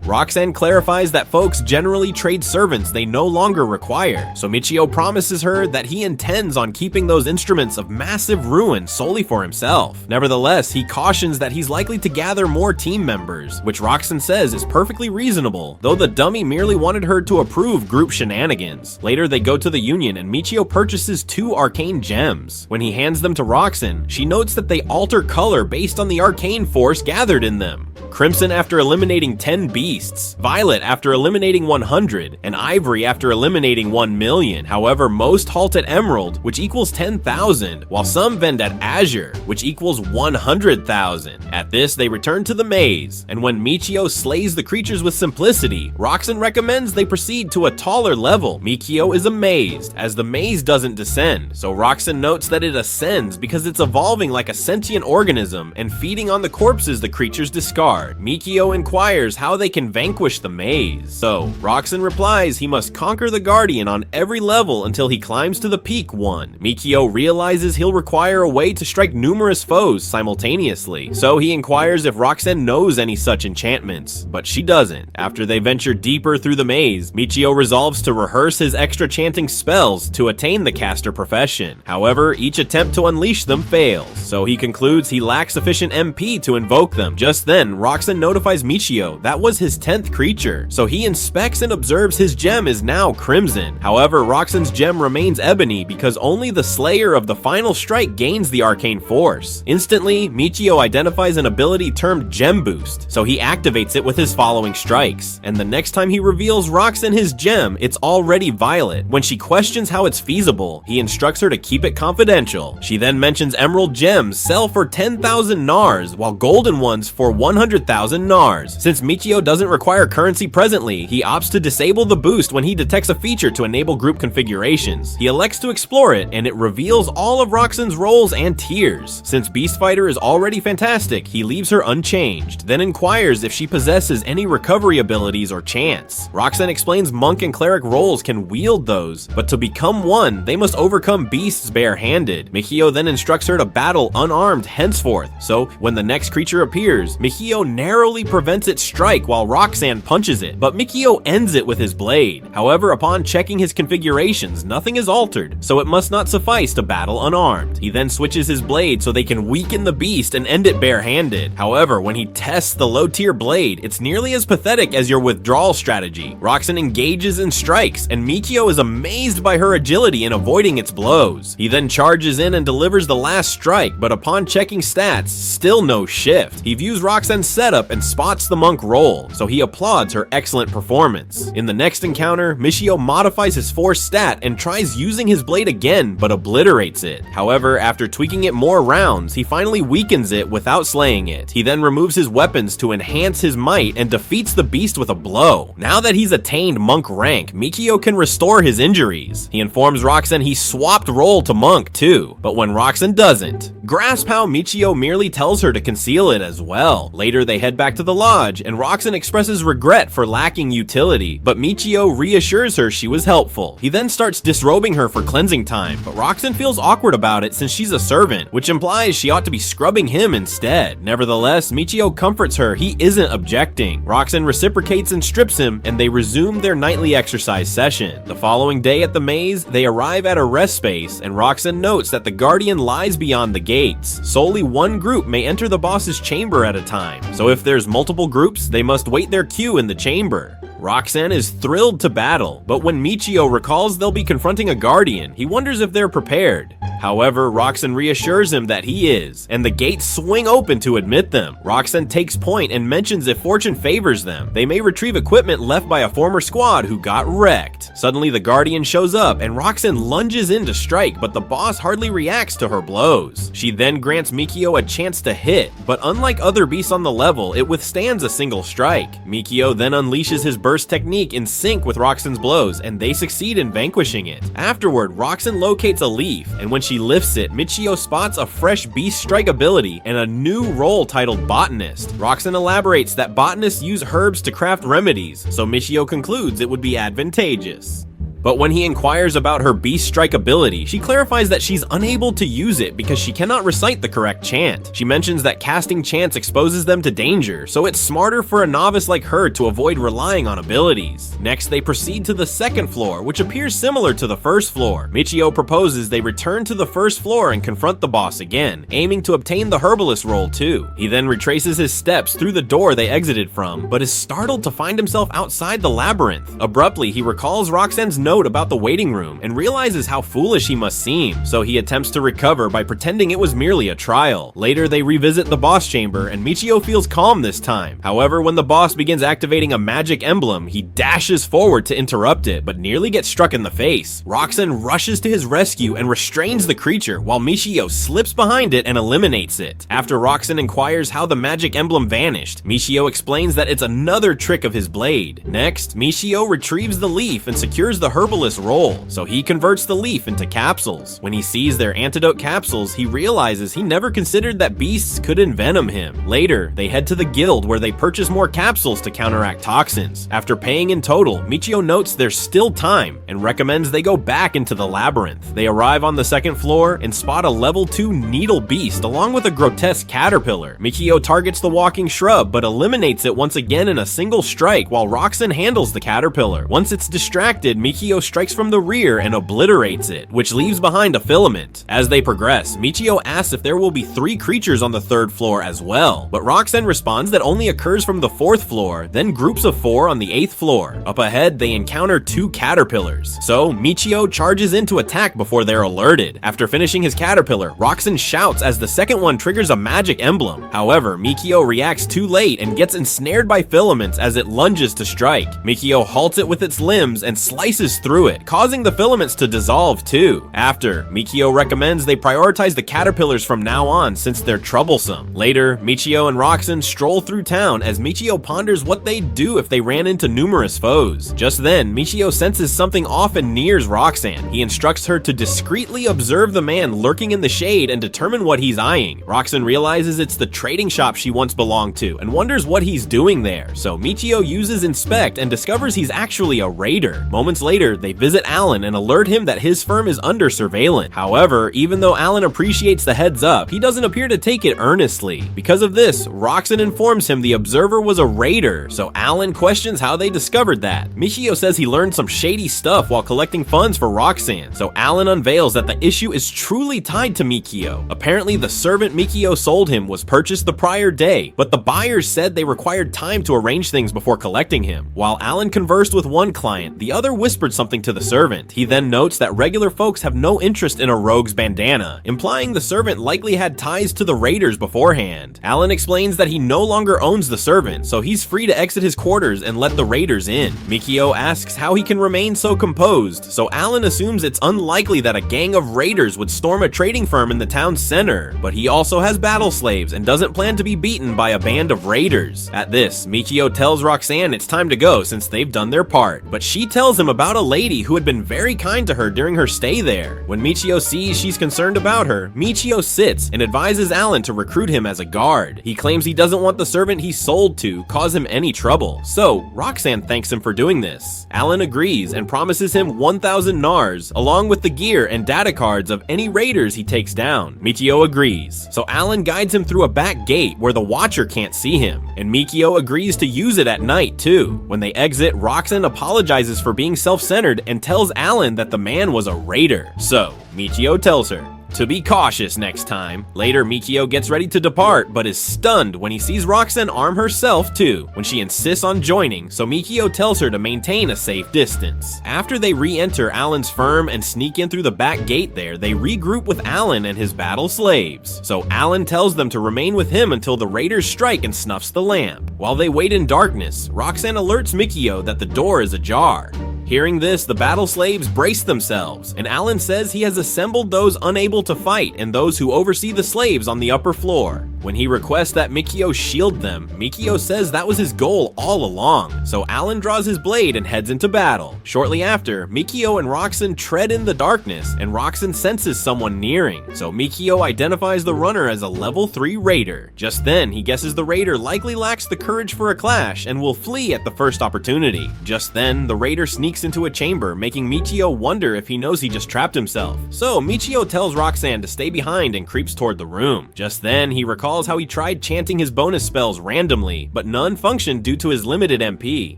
Roxanne clarifies that folks generally trade servants they no longer require, so Michio promises her that he intends on keeping those instruments of massive ruin solely for himself. Nevertheless, he cautions that he's likely to gather more team members, which Roxanne says is perfectly reasonable, though the dummy merely wanted her to approve group shenanigans. Later, they go to the Union and Michio purchases 2 arcane gems. When he hands them to Roxanne, she notes that they alter color based on the arcane force gathered in them. Crimson after eliminating 10 beasts, Violet after eliminating 100, and Ivory after eliminating 1 million. However, most halt at Emerald, which equals 10,000, while some vend at Azure, which equals 100,000. At this, they return to the maze, and when Michio slays the creatures with simplicity, Roxanne recommends they proceed to a taller level. Michio is amazed, as the maze doesn't descend, so Roxanne notes that it ascends because it's evolving like a sentient organism and feeding on the corpses the creatures discard. Michio inquires how they can vanquish the maze, so Roxanne replies he must conquer the Guardian on every level until he climbs to the peak one. Michio realizes he'll require a way to strike numerous foes simultaneously, so he inquires if Roxanne knows any such enchantments, but she doesn't. After they venture deeper through the maze, Michio resolves to rehearse his extra chanting spells to attain the caster profession. However, each attempt to unleash them fails, so he concludes he lacks sufficient MP to invoke them. Just then, Roxanne notifies Michio that was his 10th creature, so he inspects and observes his gem is now crimson. However, Roxanne's gem remains ebony because only the slayer of the final strike gains the arcane force. Instantly, Michio identifies an ability termed Gem Boost, so he activates it with his following strikes, and the next time he reveals Roxanne his gem, it's already Violet. When she questions how it's feasible, he instructs her to keep it confidential. She then mentions emerald gems sell for 10,000 NARS, while golden ones for 100,000 NARS. Since Michio doesn't require currency presently, he opts to disable the boost when he detects a feature to enable group configurations. He elects to explore it, and it reveals all of Roxanne's roles and tiers. Since Beast Fighter is already fantastic, he leaves her unchanged, then inquires if she possesses any recovery abilities or chants. Roxanne explains Monk and Cleric roles can wield those, but to become one, they must overcome beasts barehanded. Michio then instructs her to battle unarmed henceforth, so when the next creature appears, Michio narrowly prevents its strike while Roxanne punches it, but Michio ends it with his blade. However, upon checking his configurations, nothing is altered, so it must not suffice to battle unarmed. He then switches his blade so they can weaken the beast and end it barehanded. However, when he tests the low-tier blade, it's nearly as pathetic as your withdrawal strategy. Roxanne engages and strikes, and Michio is amazed by her agility in avoiding its blows. He then charges in and delivers the last strike, but upon checking stats, still no shift. He views Roxanne's setup and spots the monk roll, so he applauds her excellent performance. In the next encounter, Michio modifies his force stat and tries using his blade again, but obliterates it. However, after tweaking it more rounds, he finally weakens it without slaying it. He then removes his weapons to enhance his might and defeats the beast with a blow. Now that he's attained monk rank, Michio can restore his injuries. He informs Roxanne he swapped role to monk too, but when Roxanne doesn't, grasp how Michio merely tells her to conceal it as well. Later, they head back to the lodge, and Roxanne expresses regret for lacking utility, but Michio reassures her she was helpful. He then starts disrobing her for cleansing time, but Roxanne feels awkward about it since she's a servant, which implies she ought to be scrubbing him instead. Nevertheless, Michio comforts her he isn't objecting. Roxanne reciprocates and strips him, and they resume their nightly exercise session. The following day at the maze, they arrive at a rest space, and Roxanne notes that the Guardian lies beyond the gates. Solely one group may enter the boss's chamber at a time, so if there's multiple groups, they must wait their queue in the chamber. Roxanne is thrilled to battle, but when Michio recalls they'll be confronting a Guardian, he wonders if they're prepared. However, Roxanne reassures him that he is, and the gates swing open to admit them. Roxanne takes point and mentions if fortune favors them, they may retrieve equipment left by a former squad who got wrecked. Suddenly, the Guardian shows up, and Roxanne lunges in to strike, but the boss hardly reacts to her blows. She then grants Michio a chance to hit, but unlike other beasts on the level, it withstands a single strike. Michio then unleashes his burst technique in sync with Roxanne's blows, and they succeed in vanquishing it. Afterward, Roxanne locates a leaf, and when she lifts it, Michio spots a fresh beast strike ability and a new role titled Botanist. Roxanne elaborates that botanists use herbs to craft remedies, so Michio concludes it would be advantageous. But when he inquires about her beast strike ability, she clarifies that she's unable to use it because she cannot recite the correct chant. She mentions that casting chants exposes them to danger, so it's smarter for a novice like her to avoid relying on abilities. Next, they proceed to the second floor, which appears similar to the first floor. Michio proposes they return to the first floor and confront the boss again, aiming to obtain the herbalist role too. He then retraces his steps through the door they exited from, but is startled to find himself outside the labyrinth. Abruptly, he recalls Roxanne's note about the waiting room and realizes how foolish he must seem, so he attempts to recover by pretending it was merely a trial. Later, they revisit the boss chamber and Michio feels calm this time. However, when the boss begins activating a magic emblem, he dashes forward to interrupt it, but nearly gets struck in the face. Roxanne rushes to his rescue and restrains the creature, while Michio slips behind it and eliminates it. After Roxanne inquires how the magic emblem vanished, Michio explains that it's another trick of his blade. Next, Michio retrieves the leaf and secures the herbalist role, so he converts the leaf into capsules. When he sees their antidote capsules, he realizes he never considered that beasts could envenom him. Later, they head to the guild where they purchase more capsules to counteract toxins. After paying in total, Michio notes there's still time and recommends they go back into the labyrinth. They arrive on the second floor and spot a level 2 needle beast along with a grotesque caterpillar. Michio targets the walking shrub but eliminates it once again in a single strike while Roxanne handles the caterpillar. Once it's distracted, Michio strikes from the rear and obliterates it, which leaves behind a filament. As they progress, Michio asks if there will be 3 creatures on the third floor as well, but Roxanne responds that only occurs from the 4th floor, then groups of 4 on the 8th floor. Up ahead, they encounter 2 caterpillars, so Michio charges in to attack before they're alerted. After finishing his caterpillar, Roxanne shouts as the second one triggers a magic emblem. However, Michio reacts too late and gets ensnared by filaments as it lunges to strike. Michio halts it with its limbs and slices through it, causing the filaments to dissolve too. After, Michio recommends they prioritize the caterpillars from now on since they're troublesome. Later, Michio and Roxanne stroll through town as Michio ponders what they'd do if they ran into numerous foes. Just then, Michio senses something off and nears Roxanne. He instructs her to discreetly observe the man lurking in the shade and determine what he's eyeing. Roxanne realizes it's the trading shop she once belonged to and wonders what he's doing there, so Michio uses inspect and discovers he's actually a raider. Moments later, they visit Alan and alert him that his firm is under surveillance. However, even though Alan appreciates the heads up, he doesn't appear to take it earnestly. Because of this, Roxanne informs him the observer was a raider, so Alan questions how they discovered that. Michio says he learned some shady stuff while collecting funds for Roxanne, so Alan unveils that the issue is truly tied to Michio. Apparently, the servant Michio sold him was purchased the prior day, but the buyers said they required time to arrange things before collecting him. While Alan conversed with one client, the other whispered something to the servant. He then notes that regular folks have no interest in a rogue's bandana, implying the servant likely had ties to the raiders beforehand. Alan explains that he no longer owns the servant, so he's free to exit his quarters and let the raiders in. Michio asks how he can remain so composed, so Alan assumes it's unlikely that a gang of raiders would storm a trading firm in the town's center, but he also has battle slaves and doesn't plan to be beaten by a band of raiders. At this, Michio tells Roxanne it's time to go since they've done their part, but she tells him about a lady who had been very kind to her during her stay there. When Michio sees she's concerned about her, Michio sits and advises Alan to recruit him as a guard. He claims he doesn't want the servant he sold to cause him any trouble, so Roxanne thanks him for doing this. Alan agrees and promises him 1,000 nars, along with the gear and data cards of any raiders he takes down. Michio agrees, so Alan guides him through a back gate where the Watcher can't see him, and Michio agrees to use it at night too. When they exit, Roxanne apologizes for being self-centered and tells Alan that the man was a raider. So, Michio tells her to be cautious next time. Later, Michio gets ready to depart, but is stunned when he sees Roxanne arm herself too, when she insists on joining, so Michio tells her to maintain a safe distance. After they re-enter Alan's firm and sneak in through the back gate there, they regroup with Alan and his battle slaves. So Alan tells them to remain with him until the raiders strike and snuffs the lamp. While they wait in darkness, Roxanne alerts Michio that the door is ajar. Hearing this, the battle slaves brace themselves, and Alan says he has assembled those unable to fight and those who oversee the slaves on the upper floor. When he requests that Mikio shield them, Mikio says that was his goal all along, so Alan draws his blade and heads into battle. Shortly after, Mikio and Roxanne tread in the darkness, and Roxanne senses someone nearing, so Mikio identifies the runner as a level 3 raider. Just then, he guesses the raider likely lacks the courage for a clash and will flee at the first opportunity. Just then, the raider sneaks into a chamber, making Michio wonder if he knows he just trapped himself. So Michio tells Roxanne to stay behind and creeps toward the room. Just then, he recalls how he tried chanting his bonus spells randomly, but none functioned due to his limited MP.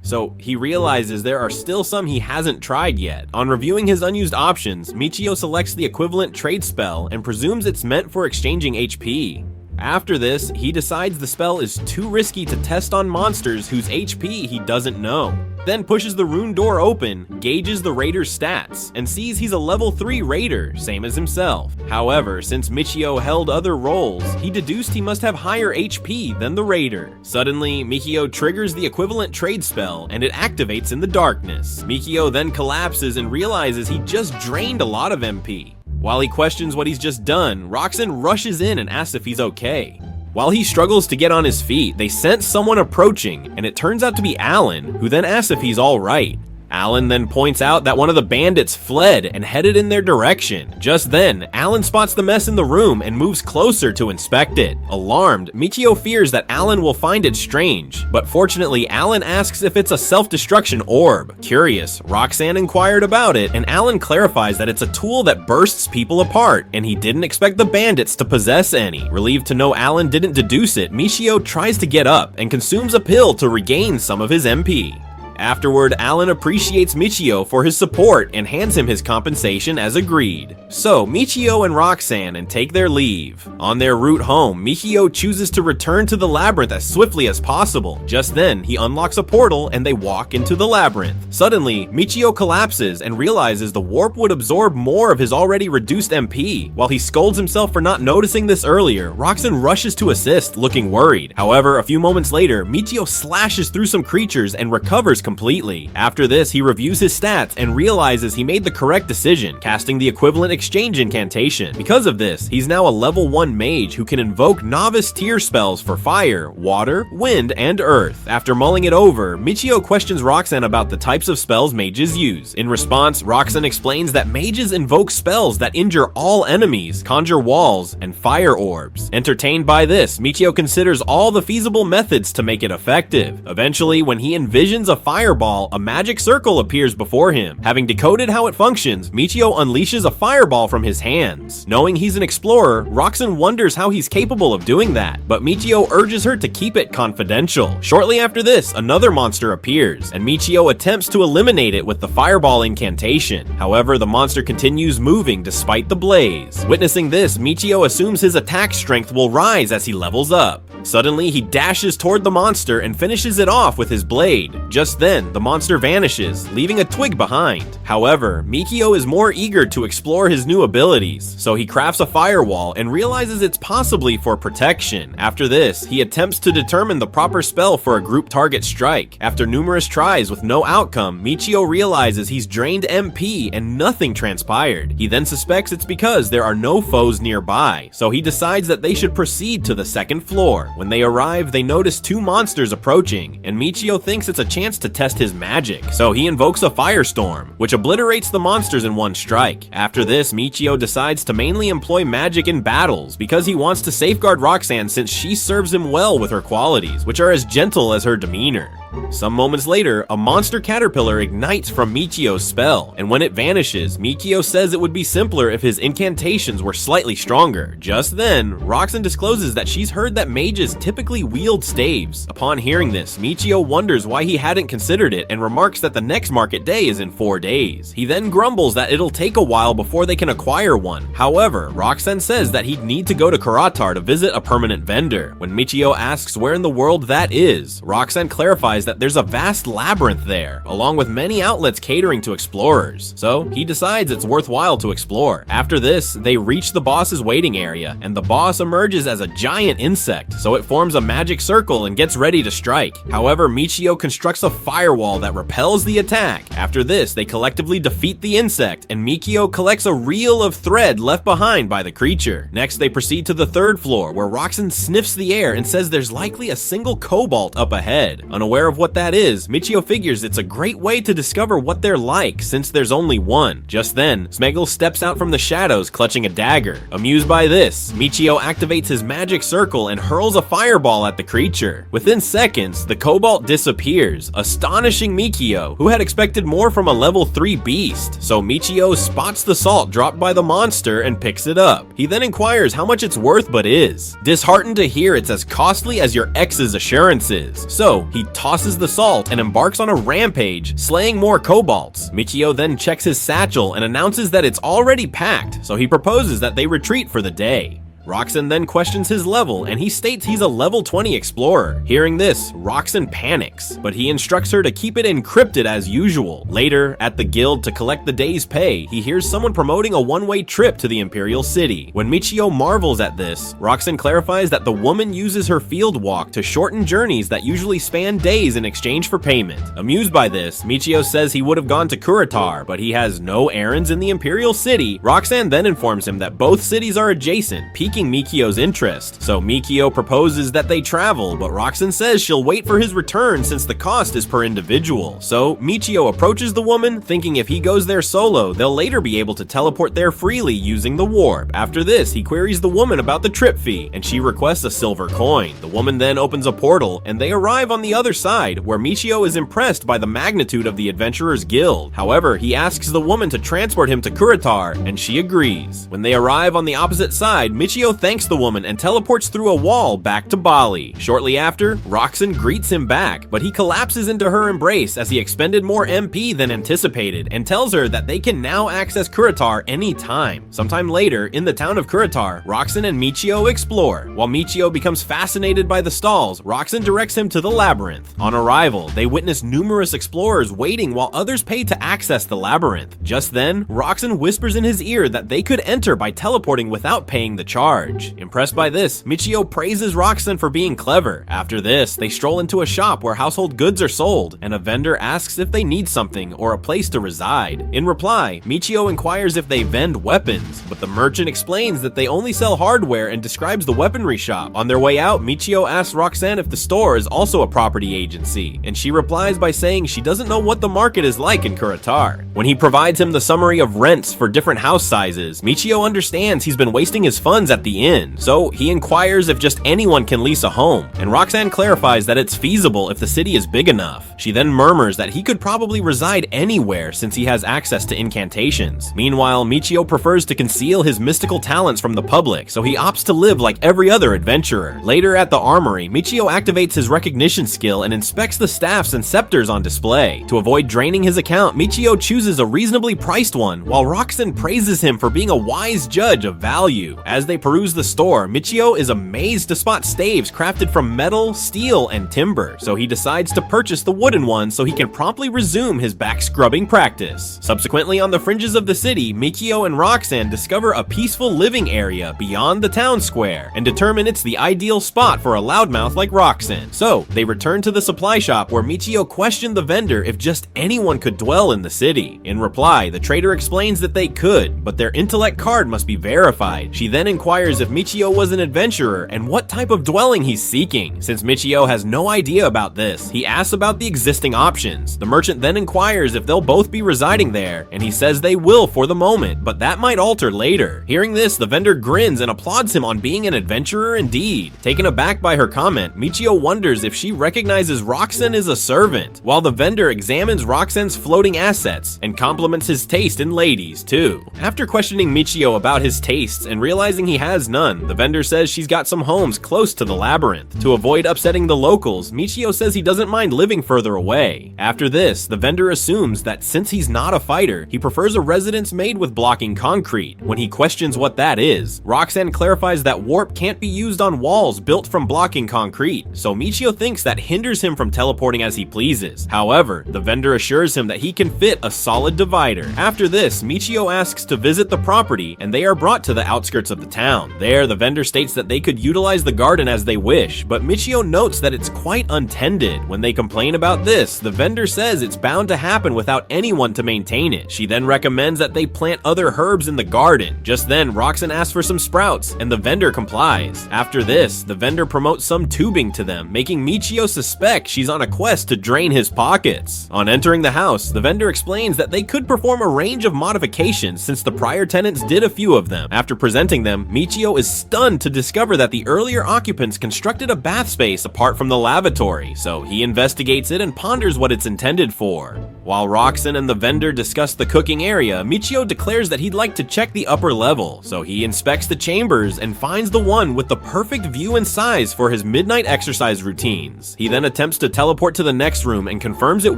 So he realizes there are still some he hasn't tried yet. On reviewing his unused options, Michio selects the equivalent trade spell and presumes it's meant for exchanging HP. After this, he decides the spell is too risky to test on monsters whose HP he doesn't know. Then pushes the rune door open, gauges the raider's stats, and sees he's a level 3 raider, same as himself. However, since Michio held other roles, he deduced he must have higher HP than the raider. Suddenly, Michio triggers the equivalent trade spell, and it activates in the darkness. Michio then collapses and realizes he just drained a lot of MP. While he questions what he's just done, Roxanne rushes in and asks if he's okay. While he struggles to get on his feet, they sense someone approaching, and it turns out to be Alan, who then asks if he's alright. Alan then points out that one of the bandits fled and headed in their direction. Just then, Alan spots the mess in the room and moves closer to inspect it. Alarmed, Michio fears that Alan will find it strange, but fortunately Alan asks if it's a self-destruction orb. Curious, Roxanne inquired about it, and Alan clarifies that it's a tool that bursts people apart, and he didn't expect the bandits to possess any. Relieved to know Alan didn't deduce it, Michio tries to get up and consumes a pill to regain some of his MP. Afterward, Alan appreciates Michio for his support and hands him his compensation as agreed. So, Michio and Roxanne take their leave. On their route home, Michio chooses to return to the labyrinth as swiftly as possible. Just then, he unlocks a portal and they walk into the labyrinth. Suddenly, Michio collapses and realizes the warp would absorb more of his already reduced MP. While he scolds himself for not noticing this earlier, Roxanne rushes to assist, looking worried. However, a few moments later, Michio slashes through some creatures and recovers completely. After this, he reviews his stats and realizes he made the correct decision, casting the equivalent exchange incantation. Because of this, he's now a level 1 mage who can invoke novice tier spells for fire, water, wind, and earth. After mulling it over, Michio questions Roxanne about the types of spells mages use. In response, Roxanne explains that mages invoke spells that injure all enemies, conjure walls, and fire orbs. Entertained by this, Michio considers all the feasible methods to make it effective. Eventually, when he envisions a fireball, a magic circle appears before him. Having decoded how it functions, Michio unleashes a fireball from his hands. Knowing he's an explorer, Roxanne wonders how he's capable of doing that, but Michio urges her to keep it confidential. Shortly after this, another monster appears, and Michio attempts to eliminate it with the fireball incantation. However, the monster continues moving despite the blaze. Witnessing this, Michio assumes his attack strength will rise as he levels up. Suddenly, he dashes toward the monster and finishes it off with his blade. Just then, the monster vanishes, leaving a twig behind. However, Michio is more eager to explore his new abilities, so he crafts a firewall and realizes it's possibly for protection. After this, he attempts to determine the proper spell for a group target strike. After numerous tries with no outcome, Michio realizes he's drained MP and nothing transpired. He then suspects it's because there are no foes nearby, so he decides that they should proceed to the second floor. When they arrive, they notice 2 monsters approaching, and Michio thinks it's a chance to test his magic, so he invokes a firestorm, which obliterates the monsters in one strike. After this, Michio decides to mainly employ magic in battles because he wants to safeguard Roxanne since she serves him well with her qualities, which are as gentle as her demeanor. Some moments later, a monster caterpillar ignites from Michio's spell, and when it vanishes, Michio says it would be simpler if his incantations were slightly stronger. Just then, Roxanne discloses that she's heard that mages typically wield staves. Upon hearing this, Michio wonders why he hadn't considered it and remarks that the next market day is in 4 days. He then grumbles that it'll take a while before they can acquire one. However, Roxanne says that he'd need to go to Karatar to visit a permanent vendor. When Michio asks where in the world that is, Roxanne clarifies that there's a vast labyrinth there, along with many outlets catering to explorers. So he decides it's worthwhile to explore. After this, they reach the boss's waiting area, and the boss emerges as a giant insect, so it forms a magic circle and gets ready to strike. However, Michio constructs a firewall that repels the attack. After this, they collectively defeat the insect, and Mikio collects a reel of thread left behind by the creature. Next, they proceed to the 3rd floor, where Roxanne sniffs the air and says there's likely a single cobalt up ahead. Unaware of what that is, Michio figures it's a great way to discover what they're like, since there's only one. Just then, Smeagol steps out from the shadows clutching a dagger. Amused by this, Michio activates his magic circle and hurls a fireball at the creature. Within seconds, the cobalt disappears, astonishing Mikio, who had expected more from a level 3 beast. So Michio spots the salt dropped by the monster and picks it up. He then inquires how much it's worth but is disheartened to hear it's as costly as your ex's assurances. So he tosses the salt and embarks on a rampage, slaying more kobolds. Michio then checks his satchel and announces that it's already packed, so he proposes that they retreat for the day. Roxanne then questions his level, and he states he's a level 20 explorer. Hearing this, Roxanne panics, but he instructs her to keep it encrypted as usual. Later, at the guild to collect the day's pay, he hears someone promoting a one-way trip to the Imperial City. When Michio marvels at this, Roxanne clarifies that the woman uses her field walk to shorten journeys that usually span days in exchange for payment. Amused by this, Michio says he would have gone to Kuritar, but he has no errands in the Imperial City. Roxanne then informs him that both cities are adjacent, piquing Mikio's interest. So Mikio proposes that they travel, but Roxanne says she'll wait for his return since the cost is per individual. So Michio approaches the woman, thinking if he goes there solo, they'll later be able to teleport there freely using the warp. After this, he queries the woman about the trip fee, and she requests a silver coin. The woman then opens a portal, and they arrive on the other side, where Michio is impressed by the magnitude of the Adventurers Guild. However, he asks the woman to transport him to Kuritar, and she agrees. When they arrive on the opposite side, Michio thanks the woman and teleports through a wall back to Bali. Shortly after, Roxanne greets him back, but he collapses into her embrace as he expended more MP than anticipated and tells her that they can now access Kuritar anytime. Sometime later, in the town of Kuritar, Roxanne and Michio explore. While Michio becomes fascinated by the stalls, Roxanne directs him to the labyrinth. On arrival, they witness numerous explorers waiting while others pay to access the labyrinth. Just then, Roxanne whispers in his ear that they could enter by teleporting without paying the charge. Impressed by this, Michio praises Roxanne for being clever. After this, they stroll into a shop where household goods are sold, and a vendor asks if they need something or a place to reside. In reply, Michio inquires if they vend weapons, but the merchant explains that they only sell hardware and describes the weaponry shop. On their way out, Michio asks Roxanne if the store is also a property agency, and she replies by saying she doesn't know what the market is like in Kuritar. When he provides him the summary of rents for different house sizes, Michio understands he's been wasting his funds at the inn, so he inquires if just anyone can lease a home, and Roxanne clarifies that it's feasible if the city is big enough. She then murmurs that he could probably reside anywhere since he has access to incantations. Meanwhile, Michio prefers to conceal his mystical talents from the public, so he opts to live like every other adventurer. Later at the armory, Michio activates his recognition skill and inspects the staffs and scepters on display. To avoid draining his account, Michio chooses a reasonably priced one, while Roxanne praises him for being a wise judge of value. As they peruse the store, Michio is amazed to spot staves crafted from metal, steel, and timber, so he decides to purchase the wooden one so he can promptly resume his back-scrubbing practice. Subsequently, on the fringes of the city, Michio and Roxanne discover a peaceful living area beyond the town square and determine it's the ideal spot for a loudmouth like Roxanne. So, they return to the supply shop where Michio questioned the vendor if just anyone could dwell in the city. In reply, the trader explains that they could, but their intellect card must be verified. She then inquires if Michio was an adventurer and what type of dwelling he's seeking. Since Michio has no idea about this, he asks about the existing options. The merchant then inquires if they'll both be residing there, and he says they will for the moment, but that might alter later. Hearing this, the vendor grins and applauds him on being an adventurer indeed. Taken aback by her comment, Michio wonders if she recognizes Roxanne as a servant, while the vendor examines Roxanne's floating assets and compliments his taste in ladies too. After questioning Michio about his tastes and realizing he has none, the vendor says she's got some homes close to the labyrinth. To avoid upsetting the locals, Michio says he doesn't mind living further away. After this, the vendor assumes that since he's not a fighter, he prefers a residence made with blocking concrete. When he questions what that is, Roxanne clarifies that warp can't be used on walls built from blocking concrete, so Michio thinks that hinders him from teleporting as he pleases. However, the vendor assures him that he can fit a solid divider. After this, Michio asks to visit the property, and they are brought to the outskirts of the town. town. There, the vendor states that they could utilize the garden as they wish, but Michio notes that it's quite untended. When they complain about this, the vendor says it's bound to happen without anyone to maintain it. She then recommends that they plant other herbs in the garden. Just then, Roxanne asks for some sprouts, and the vendor complies. After this, the vendor promotes some tubing to them, making Michio suspect she's on a quest to drain his pockets. On entering the house, the vendor explains that they could perform a range of modifications since the prior tenants did a few of them. After presenting them, Michio is stunned to discover that the earlier occupants constructed a bath space apart from the lavatory, so he investigates it and ponders what it's intended for. While Roxanne and the vendor discuss the cooking area, Michio declares that he'd like to check the upper level, so he inspects the chambers and finds the one with the perfect view and size for his midnight exercise routines. He then attempts to teleport to the next room and confirms it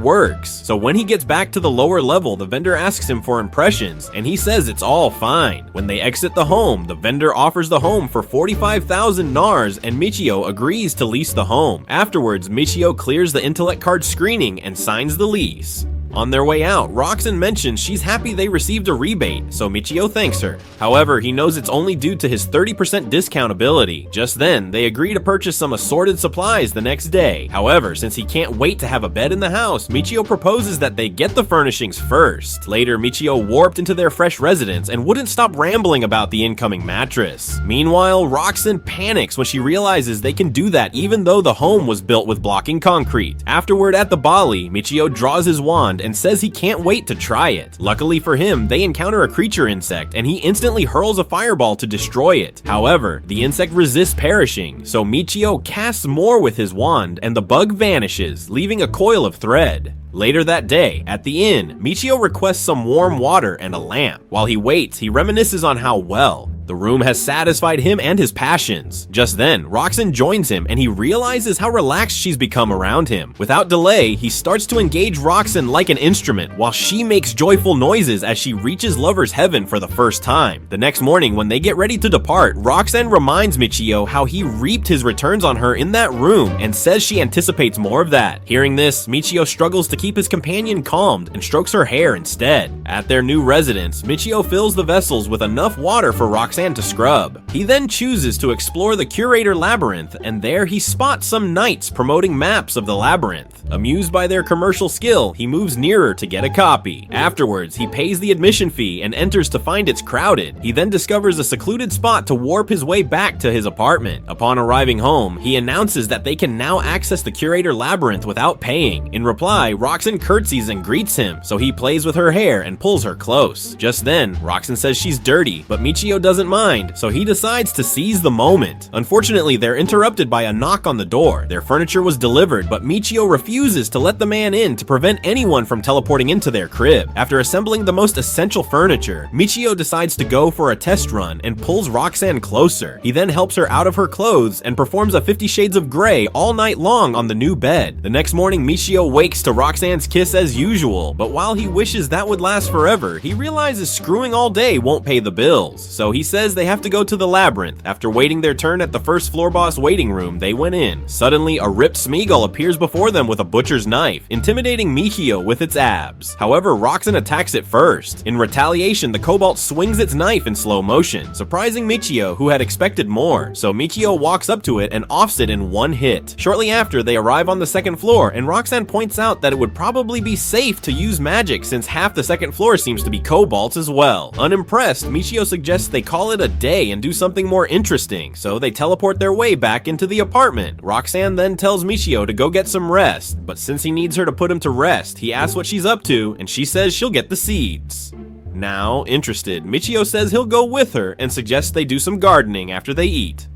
works, so when he gets back to the lower level, the vendor asks him for impressions, and he says it's all fine. When they exit the home, the vendor offers the home for 45,000 NARS, and Michio agrees to lease the home. Afterwards, Michio clears the intellect card screening and signs the lease. On their way out, Roxanne mentions she's happy they received a rebate, so Michio thanks her. However, he knows it's only due to his 30% discount ability. Just then, they agree to purchase some assorted supplies the next day. However, since he can't wait to have a bed in the house, Michio proposes that they get the furnishings first. Later, Michio warped into their fresh residence and wouldn't stop rambling about the incoming mattress. Meanwhile, Roxanne panics when she realizes they can do that even though the home was built with blocking concrete. Afterward, at the Bali, Michio draws his wand and says he can't wait to try it. Luckily for him, they encounter a creature insect and he instantly hurls a fireball to destroy it. However, the insect resists perishing, so Michio casts more with his wand and the bug vanishes, leaving a coil of thread. Later that day, at the inn, Michio requests some warm water and a lamp. While he waits, he reminisces on how the room has satisfied him and his passions. Just then, Roxanne joins him and he realizes how relaxed she's become around him. Without delay, he starts to engage Roxanne like an instrument while she makes joyful noises as she reaches lover's heaven for the first time. The next morning, when they get ready to depart, Roxanne reminds Michio how he reaped his returns on her in that room and says she anticipates more of that. Hearing this, Michio struggles to keep his companion calmed and strokes her hair instead. At their new residence, Michio fills the vessels with enough water for Roxanne to scrub. He then chooses to explore the Curator Labyrinth, and there he spots some knights promoting maps of the labyrinth. Amused by their commercial skill, he moves nearer to get a copy. Afterwards, he pays the admission fee and enters to find it's crowded. He then discovers a secluded spot to warp his way back to his apartment. Upon arriving home, he announces that they can now access the Curator Labyrinth without paying. In reply, Roxanne curtsies and greets him, so he plays with her hair and pulls her close. Just then, Roxanne says she's dirty, but Michio doesn't mind, so he decides to seize the moment. Unfortunately, they're interrupted by a knock on the door. Their furniture was delivered, but Michio refuses to let the man in to prevent anyone from teleporting into their crib. After assembling the most essential furniture, Michio decides to go for a test run and pulls Roxanne closer. He then helps her out of her clothes and performs a 50 Shades of Grey all night long on the new bed. The next morning, Michio wakes to Roxanne's kiss as usual, but while he wishes that would last forever, he realizes screwing all day won't pay the bills, so he says they have to go to the labyrinth. After waiting their turn at the first floor boss waiting room, they went in. Suddenly, a ripped Smeagol appears before them with a butcher's knife, intimidating Michio with its abs. However, Roxanne attacks it first. In retaliation, the Cobalt swings its knife in slow motion, surprising Michio, who had expected more, so Michio walks up to it and offs it in one hit. Shortly after, they arrive on the second floor, and Roxanne points out that it would probably be safe to use magic since half the second floor seems to be Cobalts as well. Unimpressed, Michio suggests they call it a day and do something more interesting, so they teleport their way back into the apartment. Roxanne then tells Michio to go get some rest, but since he needs her to put him to rest, he asks what she's up to, and she says she'll get the seeds. Now, interested, Michio says he'll go with her and suggests they do some gardening after they eat.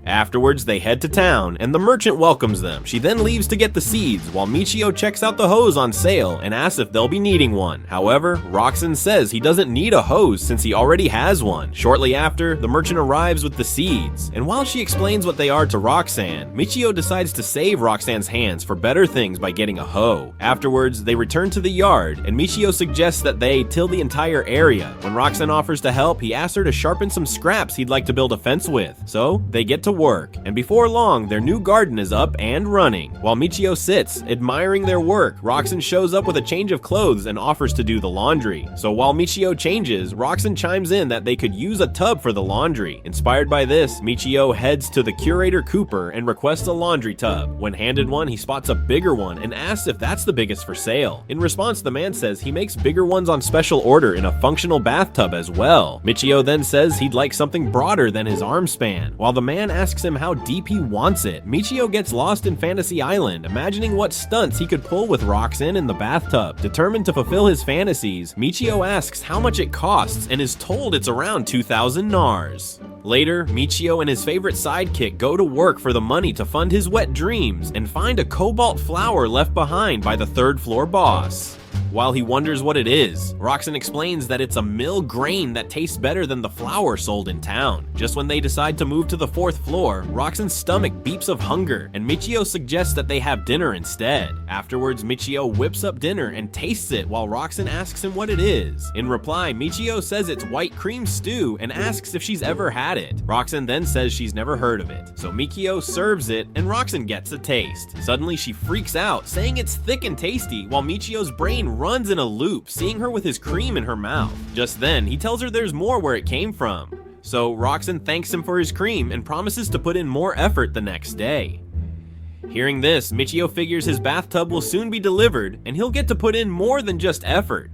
Afterwards, they head to town, and the merchant welcomes them. She then leaves to get the seeds, while Michio checks out the hose on sale and asks if they'll be needing one. However, Roxanne says he doesn't need a hose since he already has one. Shortly after, the merchant arrives with the seeds, and while she explains what they are to Roxanne, Michio decides to save Roxanne's hands for better things by getting a hoe. Afterwards, they return to the yard, and Michio suggests that they till the entire area. When Roxanne offers to help, he asks her to sharpen some scraps he'd like to build a fence with, so they get to work, and before long, their new garden is up and running. While Michio sits, admiring their work, Roxanne shows up with a change of clothes and offers to do the laundry. So while Michio changes, Roxanne chimes in that they could use a tub for the laundry. Inspired by this, Michio heads to the curator Cooper and requests a laundry tub. When handed one, he spots a bigger one and asks if that's the biggest for sale. In response, the man says he makes bigger ones on special order in a functional bathtub as well. Michio then says he'd like something broader than his arm span. While the man asks him how deep he wants it, Michio gets lost in Fantasy Island, imagining what stunts he could pull with Roxanne in the bathtub. Determined to fulfill his fantasies, Michio asks how much it costs and is told it's around 2,000 NARS. Later, Michio and his favorite sidekick go to work for the money to fund his wet dreams and find a cobalt flower left behind by the third-floor boss. While he wonders what it is, Roxanne explains that it's a mill grain that tastes better than the flour sold in town. Just when they decide to move to the 4th floor, Roxanne's stomach beeps of hunger, and Michio suggests that they have dinner instead. Afterwards, Michio whips up dinner and tastes it while Roxanne asks him what it is. In reply, Michio says it's white cream stew and asks if she's ever had it. Roxanne then says she's never heard of it, so Michio serves it and Roxanne gets a taste. Suddenly she freaks out, saying it's thick and tasty, while Michio's brain runs in a loop, seeing her with his cream in her mouth. Just then, he tells her there's more where it came from. So Roxanne thanks him for his cream and promises to put in more effort the next day. Hearing this, Michio figures his bathtub will soon be delivered and he'll get to put in more than just effort.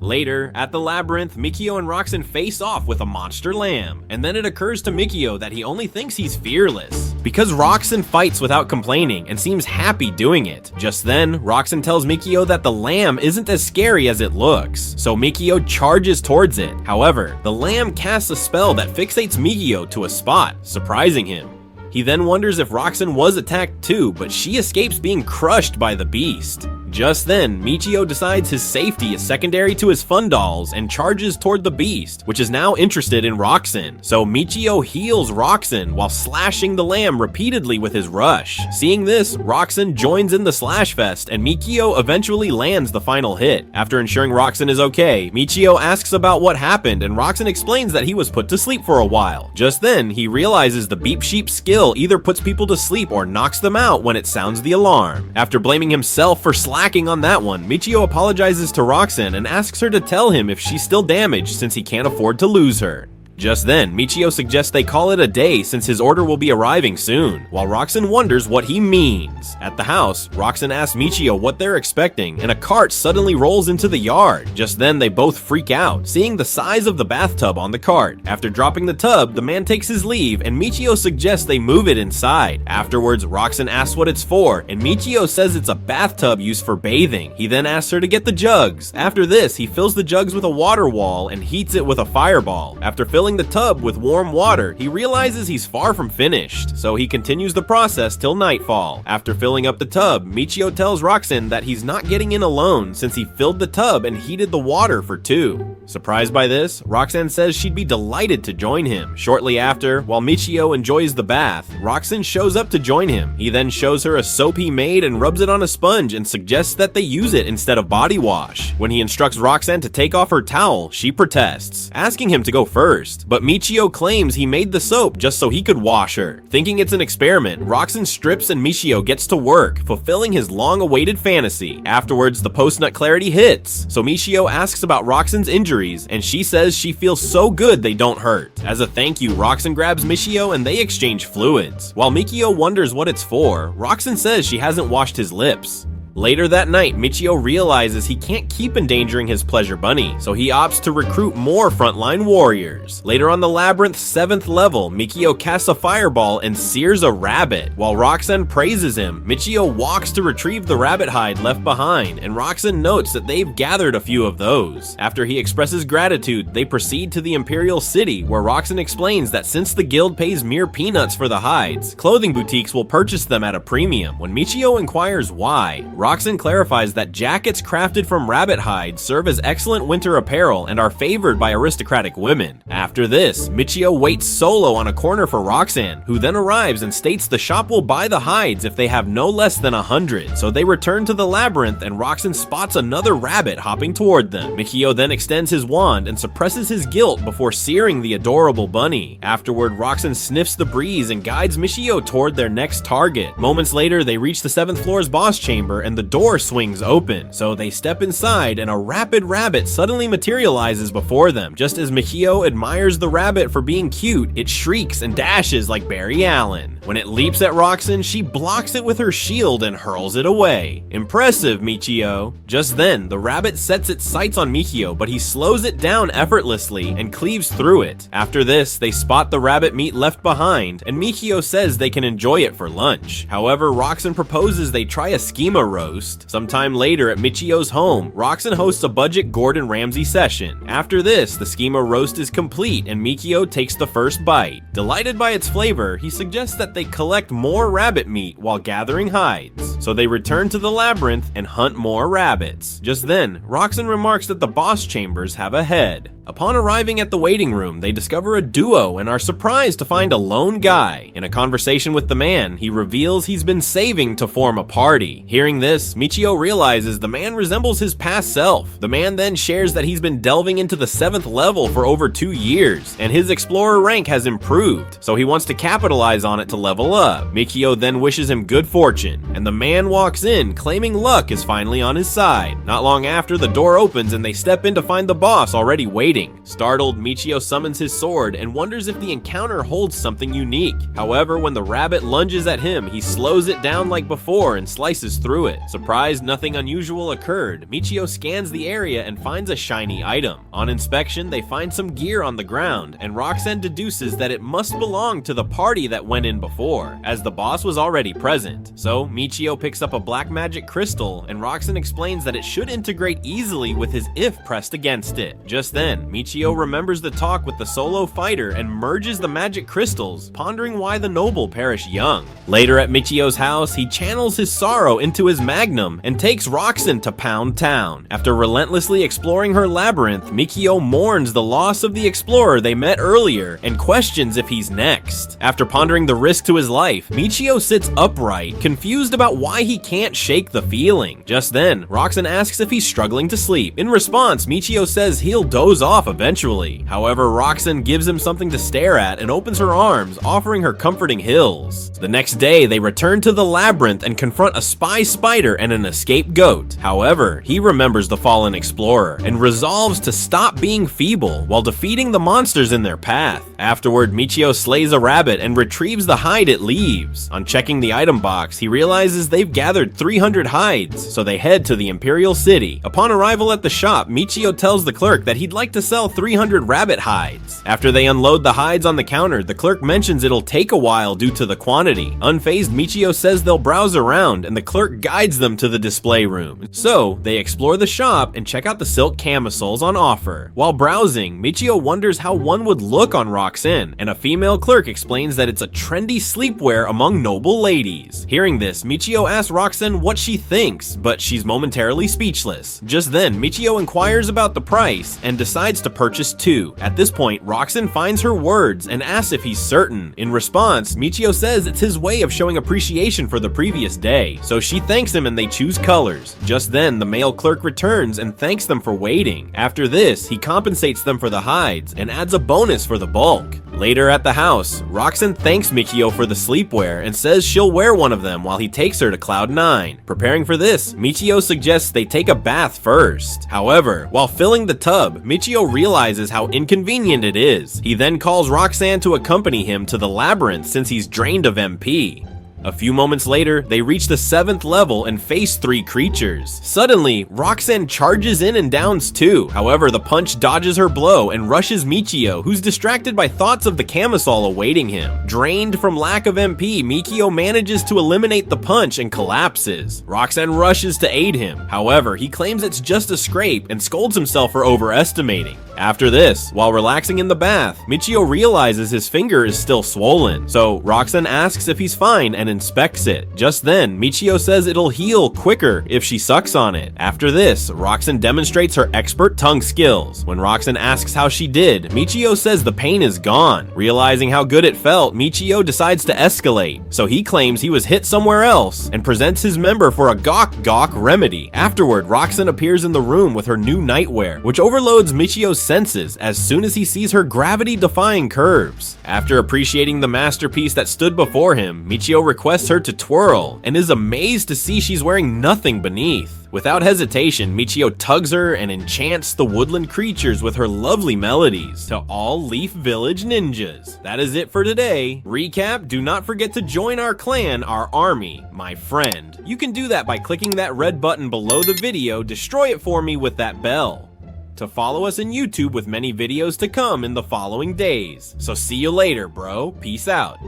Later, at the labyrinth, Michio and Roxanne face off with a monster lamb, and then it occurs to Michio that he only thinks he's fearless, because Roxanne fights without complaining and seems happy doing it. Just then, Roxanne tells Michio that the lamb isn't as scary as it looks, so Michio charges towards it. However, the lamb casts a spell that fixates Michio to a spot, surprising him. He then wonders if Roxanne was attacked too, but she escapes being crushed by the beast. Just then, Michio decides his safety is secondary to his fun dolls and charges toward the beast, which is now interested in Roxanne. So Michio heals Roxanne while slashing the lamb repeatedly with his rush. Seeing this, Roxanne joins in the slash fest and Michio eventually lands the final hit. After ensuring Roxanne is okay, Michio asks about what happened and Roxanne explains that he was put to sleep for a while. Just then, he realizes the beep sheep skill either puts people to sleep or knocks them out when it sounds the alarm. After blaming himself for slacking on that one, Michio apologizes to Roxanne and asks her to tell him if she's still damaged since he can't afford to lose her. Just then, Michio suggests they call it a day since his order will be arriving soon, while Roxanne wonders what he means. At the house, Roxanne asks Michio what they're expecting, and a cart suddenly rolls into the yard. Just then, they both freak out, seeing the size of the bathtub on the cart. After dropping the tub, the man takes his leave, and Michio suggests they move it inside. Afterwards, Roxanne asks what it's for, and Michio says it's a bathtub used for bathing. He then asks her to get the jugs. After this, he fills the jugs with a water wall and heats it with a fireball. After filling the tub with warm water, he realizes he's far from finished, so he continues the process till nightfall. After filling up the tub, Michio tells Roxanne that he's not getting in alone since he filled the tub and heated the water for two. Surprised by this, Roxanne says she'd be delighted to join him. Shortly after, while Michio enjoys the bath, Roxanne shows up to join him. He then shows her a soap he made and rubs it on a sponge and suggests that they use it instead of body wash. When he instructs Roxanne to take off her towel, she protests, asking him to go first. But Michio claims he made the soap just so he could wash her. Thinking it's an experiment, Roxanne strips and Michio gets to work, fulfilling his long-awaited fantasy. Afterwards, the post-nut clarity hits, so Michio asks about Roxanne's injuries, and she says she feels so good they don't hurt. As a thank you, Roxanne grabs Michio and they exchange fluids. While Michio wonders what it's for, Roxanne says she hasn't washed his lips. Later that night, Michio realizes he can't keep endangering his pleasure bunny, so he opts to recruit more frontline warriors. Later on the labyrinth's 7th level, Michio casts a fireball and sears a rabbit. While Roxanne praises him, Michio walks to retrieve the rabbit hide left behind, and Roxanne notes that they've gathered a few of those. After he expresses gratitude, they proceed to the Imperial City, where Roxanne explains that since the guild pays mere peanuts for the hides, clothing boutiques will purchase them at a premium. When Michio inquires why, Roxanne clarifies that jackets crafted from rabbit hide serve as excellent winter apparel and are favored by aristocratic women. After this, Michio waits solo on a corner for Roxanne, who then arrives and states the shop will buy the hides if they have no less than 100. So they return to the labyrinth and Roxanne spots another rabbit hopping toward them. Michio then extends his wand and suppresses his guilt before searing the adorable bunny. Afterward, Roxanne sniffs the breeze and guides Michio toward their next target. Moments later, they reach the 7th floor's boss chamber and the door swings open. So they step inside and a rapid rabbit suddenly materializes before them. Just as Michio admires the rabbit for being cute, it shrieks and dashes like Barry Allen. When it leaps at Roxanne, she blocks it with her shield and hurls it away. Impressive, Michio. Just then, the rabbit sets its sights on Michio, but he slows it down effortlessly and cleaves through it. After this, they spot the rabbit meat left behind, and Michio says they can enjoy it for lunch. However, Roxanne proposes they try a schema roast. Sometime later at Michio's home, Roxanne hosts a budget Gordon Ramsay session. After this, the schema roast is complete and Michio takes the first bite. Delighted by its flavor, he suggests that they collect more rabbit meat while gathering hides. So they return to the labyrinth and hunt more rabbits. Just then, Roxanne remarks that the boss chambers have a head. Upon arriving at the waiting room, they discover a duo and are surprised to find a lone guy. In a conversation with the man, he reveals he's been saving to form a party. Hearing this, Michio realizes the man resembles his past self. The man then shares that he's been delving into the 7th level for over 2 years, and his explorer rank has improved, so he wants to capitalize on it to level up. Michio then wishes him good fortune, and the man walks in, claiming luck is finally on his side. Not long after, the door opens and they step in to find the boss already waiting. Startled, Michio summons his sword and wonders if the encounter holds something unique. However, when the rabbit lunges at him, he slows it down like before and slices through it. Surprised nothing unusual occurred, Michio scans the area and finds a shiny item. On inspection, they find some gear on the ground, and Roxanne deduces that it must belong to the party that went in before, as the boss was already present. So, Michio picks up a black magic crystal, and Roxanne explains that it should integrate easily with his if pressed against it. Just then, Michio remembers the talk with the solo fighter and merges the magic crystals, pondering why the noble perish young. Later at Michio's house, he channels his sorrow into his magnum and takes Roxanne to Pound Town. After relentlessly exploring her labyrinth, Michio mourns the loss of the explorer they met earlier and questions if he's next. After pondering the risk to his life, Michio sits upright, confused about why he can't shake the feeling. Just then, Roxanne asks if he's struggling to sleep. In response, Michio says he'll doze off eventually. However, Roxanne gives him something to stare at and opens her arms, offering her comforting hills. The next day, they return to the labyrinth and confront a spy spider and an escaped goat. However, he remembers the fallen explorer and resolves to stop being feeble while defeating the monsters in their path. Afterward, Michio slays a rabbit and retrieves the hide it leaves. On checking the item box, he realizes they've gathered 300 hides, so they head to the Imperial City. Upon arrival at the shop, Michio tells the clerk that he'd like to sell 300 rabbit hides. After they unload the hides on the counter, the clerk mentions it'll take a while due to the quantity. Unfazed, Michio says they'll browse around, and the clerk guides them to the display room. So, they explore the shop and check out the silk camisoles on offer. While browsing, Michio wonders how one would look on Roxanne, and a female clerk explains that it's a trendy sleepwear among noble ladies. Hearing this, Michio asks Roxanne what she thinks, but she's momentarily speechless. Just then, Michio inquires about the price and decides to purchase 2. At this point, Roxanne finds her words and asks if he's certain. In response, Michio says it's his way of showing appreciation for the previous day, so she thanks him and they choose colors. Just then, the male clerk returns and thanks them for waiting. After this, he compensates them for the hides and adds a bonus for the bulk. Later at the house, Roxanne thanks Michio for the sleepwear and says she'll wear one of them while he takes her to Cloud 9. Preparing for this, Michio suggests they take a bath first. However, while filling the tub, Michio realizes how inconvenient it is. He then calls Roxanne to accompany him to the labyrinth since he's drained of MP. A few moments later, they reach the 7th level and face 3 creatures. Suddenly, Roxanne charges in and downs 2. However, the punch dodges her blow and rushes Michio, who's distracted by thoughts of the camisole awaiting him. Drained from lack of MP, Michio manages to eliminate the punch and collapses. Roxanne rushes to aid him. However, he claims it's just a scrape and scolds himself for overestimating. After this, while relaxing in the bath, Michio realizes his finger is still swollen. So, Roxanne asks if he's fine and inspects it. Just then, Michio says it'll heal quicker if she sucks on it. After this, Roxanne demonstrates her expert tongue skills. When Roxanne asks how she did, Michio says the pain is gone. Realizing how good it felt, Michio decides to escalate. So he claims he was hit somewhere else and presents his member for a gawk remedy. Afterward, Roxanne appears in the room with her new nightwear, which overloads Michio's senses as soon as he sees her gravity-defying curves. After appreciating the masterpiece that stood before him, Michio requests her to twirl and is amazed to see she's wearing nothing beneath. Without hesitation, Michio tugs her and enchants the woodland creatures with her lovely melodies. To all Leaf Village ninjas. That is it for today. Recap, do not forget to join our clan, our army, my friend. You can do that by clicking that red button below the video, destroy it for me with that bell. To follow us on YouTube with many videos to come in the following days. So see you later, bro. Peace out.